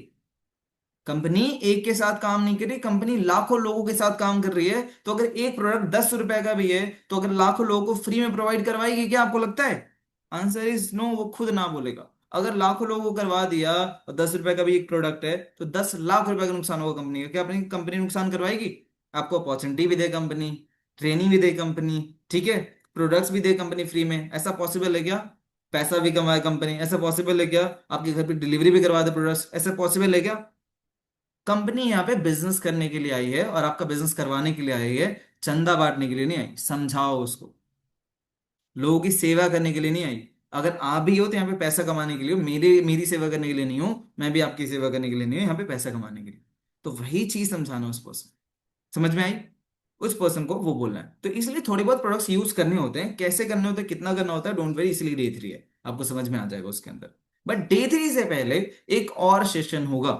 कंपनी एक के साथ काम नहीं कर रही, कंपनी लाखों लोगों के साथ काम कर रही है। तो अगर एक प्रोडक्ट 10 रुपए का भी है, तो अगर लाखों लोगों को फ्री में प्रोवाइड करवाएगी क्या, आपको लगता है? आंसर इज नो, वो खुद ना बोलेगा। अगर लाखों लोगों को करवा दिया और 10 रुपए का भी एक प्रोडक्ट है, तो 10 लाख रुपए का नुकसान होगा कंपनी का, क्या अपनी कंपनी नुकसान करवाएगी? आपको अपॉर्चुनिटी भी दे कंपनी, ट्रेनिंग भी दे कंपनी, ठीक है, प्रोडक्ट्स भी दे कंपनी फ्री में, ऐसा पॉसिबल है क्या? पैसा भी कमाए कंपनी, ऐसा पॉसिबल है क्या? आपके घर पे डिलीवरी भी करवा दे प्रोडक्ट्स, ऐसा पॉसिबल है क्या? कंपनी यहाँ पे बिजनेस करने के लिए आई है और आपका बिजनेस करवाने के लिए आई है, चंदा बांटने के लिए नहीं आई। समझाओ उसको, लोगों की सेवा करने के लिए नहीं आई। अगर आप भी हो तो यहाँ पे पैसा कमाने के लिए हो, मेरी सेवा करने के लिए नहीं हो, मैं भी आपकी सेवा करने के लिए नहीं हूं, यहाँ पे पैसा कमाने के लिए। तो वही चीज समझाना उस पर्सन, समझ में आई? उस पर्सन को वो बोलना है। तो इसलिए थोड़े बहुत प्रोडक्ट्स यूज करने होते हैं, कैसे करने होते हैं, कितना करना होता है, डोंट वरी, इसलिए डे 3 है, आपको समझ में आ जाएगा उसके अंदर। बट डे 3 से पहले एक और सेशन होगा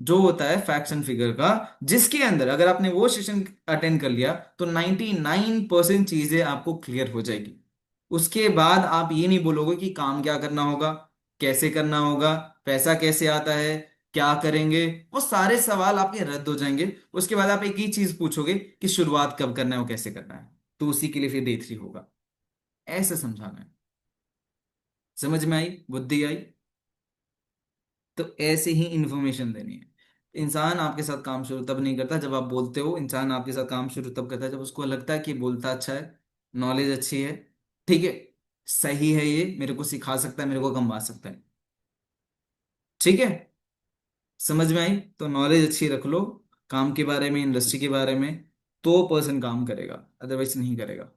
जो होता है फैक्ट्स एंड फिगर का, जिसके अंदर अगर आपने वो सेशन अटेंड कर लिया तो 99% चीजें आपको क्लियर हो जाएगी। उसके बाद आप ये नहीं बोलोगे कि काम क्या करना होगा, कैसे करना होगा, पैसा कैसे आता है, क्या करेंगे, वो सारे सवाल आपके रद्द हो जाएंगे। उसके बाद आप एक ही चीज पूछोगे कि शुरुआत कब करना है और कैसे करना है, तो उसी के लिए फिर डे 3 होगा। ऐसे समझाना है। समझ में आई? बुद्धि आई? तो ऐसे ही इंफॉर्मेशन देनी है। इंसान आपके साथ काम शुरू तब नहीं करता जब आप बोलते हो, इंसान आपके साथ काम शुरू तब करता है जब उसको लगता है कि बोलता अच्छा है, नॉलेज अच्छी है, ठीक है, सही है, ये मेरे को सिखा सकता है, मेरे को कमवा सकता है, ठीक है। समझ में आई? तो नॉलेज अच्छी रख लो काम के बारे में, इंडस्ट्री के बारे में, तो पर्सन काम करेगा, अदरवाइज नहीं करेगा।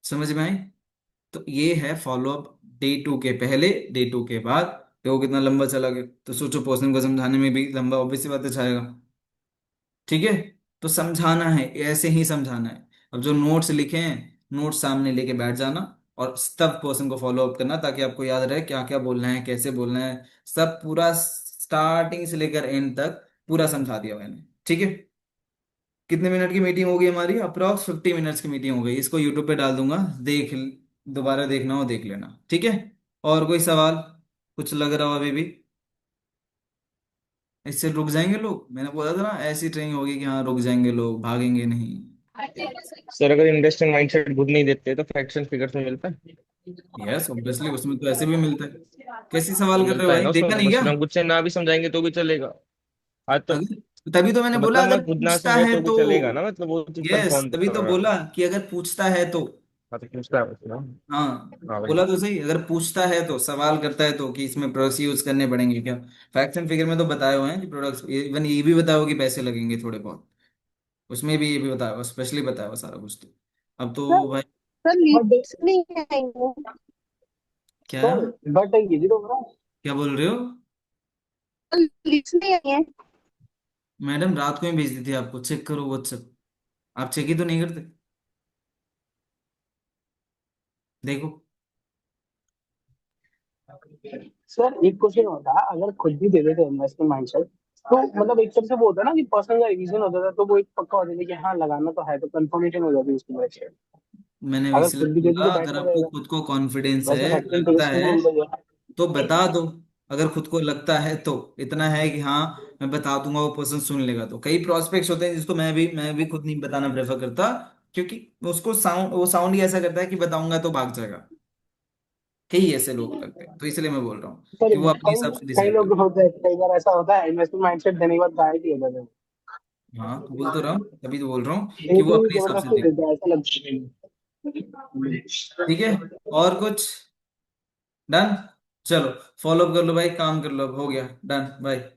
समझ में आई? तो ये है फॉलोअप डे 2 के पहले, डे 2 के बाद। देखो कितना लंबा चला गया, तो सोचो पर्सन को समझाने में भी लंबा ऑब्वियस सी बात है जाएगा, ठीक है। तो समझाना है, ऐसे ही समझाना है। अब जो नोट्स लिखे हैं, नोट्स सामने लेके बैठ जाना और तब पर्सन को फॉलो अप करना, ताकि आपको याद रहे क्या क्या बोलना है, कैसे बोलना है, सब पूरा स्टार्टिंग से लेकर एंड तक पूरा समझा दिया मैंने, ठीक है। कितने मिनट की मीटिंग होगी हमारी? अप्रॉक्स 50 मिनट्स की मीटिंग हो गई। इसको यूट्यूब पे डाल दूंगा, देख, दोबारा देखना हो देख लेना, ठीक है। और कोई सवाल, कुछ लग रहा हो अभी भी? इससे रुक जाएंगे लोग, मैंने बोला था ना ऐसी ट्रेनिंग होगी कि हाँ रुक जाएंगे लोग, भागेंगे नहीं। सर अगर इन्वेस्टिंग माइंडसेट खुद नहीं देते तो फैक्ट्स एंड फिगर्स में मिलता है। यस ऑब्वियसली, उसमें तो ऐसे भी मिलता है। कैसी तो सवाल कर रहे हो मिलता है भाई, ना उसमें, देखा तो नहीं बस क्या? हम खुद से ना भी समझाएंगे तो भी चलेगा। हाँ तो अगर तभी तो मैंने बोला मतलब अगर मैं खुद ना पूछता समझे है तो भी तो। चलेगा ना, मतलब वो चीज यस, कंफर्म तभी कर तो रहा है। बोला कि अगर पूछता है तो। हाँ तो पूछता है बस ना। हाँ, हाँ भाई। बोला तो सही, अगर पूछता है तो, सवाल करता है तो, कि इसमें प्रोडक्ट्स यूज करने पड़ेंगे क्या। फैक्ट्स एंड फिगर में तो बताए हुए हैं कि प्रोडक्ट्स, इवन ये भी बताया हुआ कि पैसे लगेंगे थोड़े बहुत। उसमें भी ये भी बताया हुआ, स्पेशली बताया हुआ सारा कुछ तो। अब सर तो भाई। सर बट लीड्स नहीं आएंगे। क्या? सर बट ये भी तो हो क्या बोल रहे हो? लीड्स नहीं आएंगे। मैडम रात को ही भेज दी थी आपको, चेक करो व्हाट्सएप। आप चेक ही तो नहीं करते। देखो। सर एक क्वेश्चन होता है, अगर खुद भी दे देते इन्वेस्टमेंट माइंडसेट तो मतलब एक तरह से वो होता है ना कि पर्सनल का रिवीजन होता था, तो वो एक पक्का हो जाता है कि हाँ लगाना तो है, तो कंफर्मेशन हो जाती है उसकी वजह से। मैंने अगर इसलिए खुद भी दे दी बोला, तो अगर बेटर आपको रहेगा। खुद को कॉन्फिडेंस वैसे है, फैक्टरी लगता इंटीग्रेशन है, रूल का जो है। तो बता दो। अगर खुद को लगता है तो, इतना है कि हाँ मैं बता दूंगा, वो पर्सन सुन लेगा। तो कई प्रोस्पेक्ट्स होते हैं जिसको मैं भी खुद नहीं बताना प्रेफर करता, क्योंकि उसको वो साउंड ही ऐसा करता है कि बताऊंगा तो भाग जाएगा। कई ऐसे लोग लगते हैं, तो इसलिए मैं बोल रहा हूँ सर कि वो अपने कई हिसाब से कई डिसाइड लोग कर। होते हैं, कई बार ऐसा होता है इन्वेस्टमेंट माइंडसेट देने के बाद गायब ही हो जाते हैं। हाँ, बोल तो रहा हूँ, तभी तो बोल रहा हूँ कि वो एक भी अपने हिसाब से जबरदस्ती देख। देता है ऐसा लगता ठीक है, और कुछ? डन। चलो, फॉलो कर लो भाई, काम कर लो, अब हो गया, डन, बाय।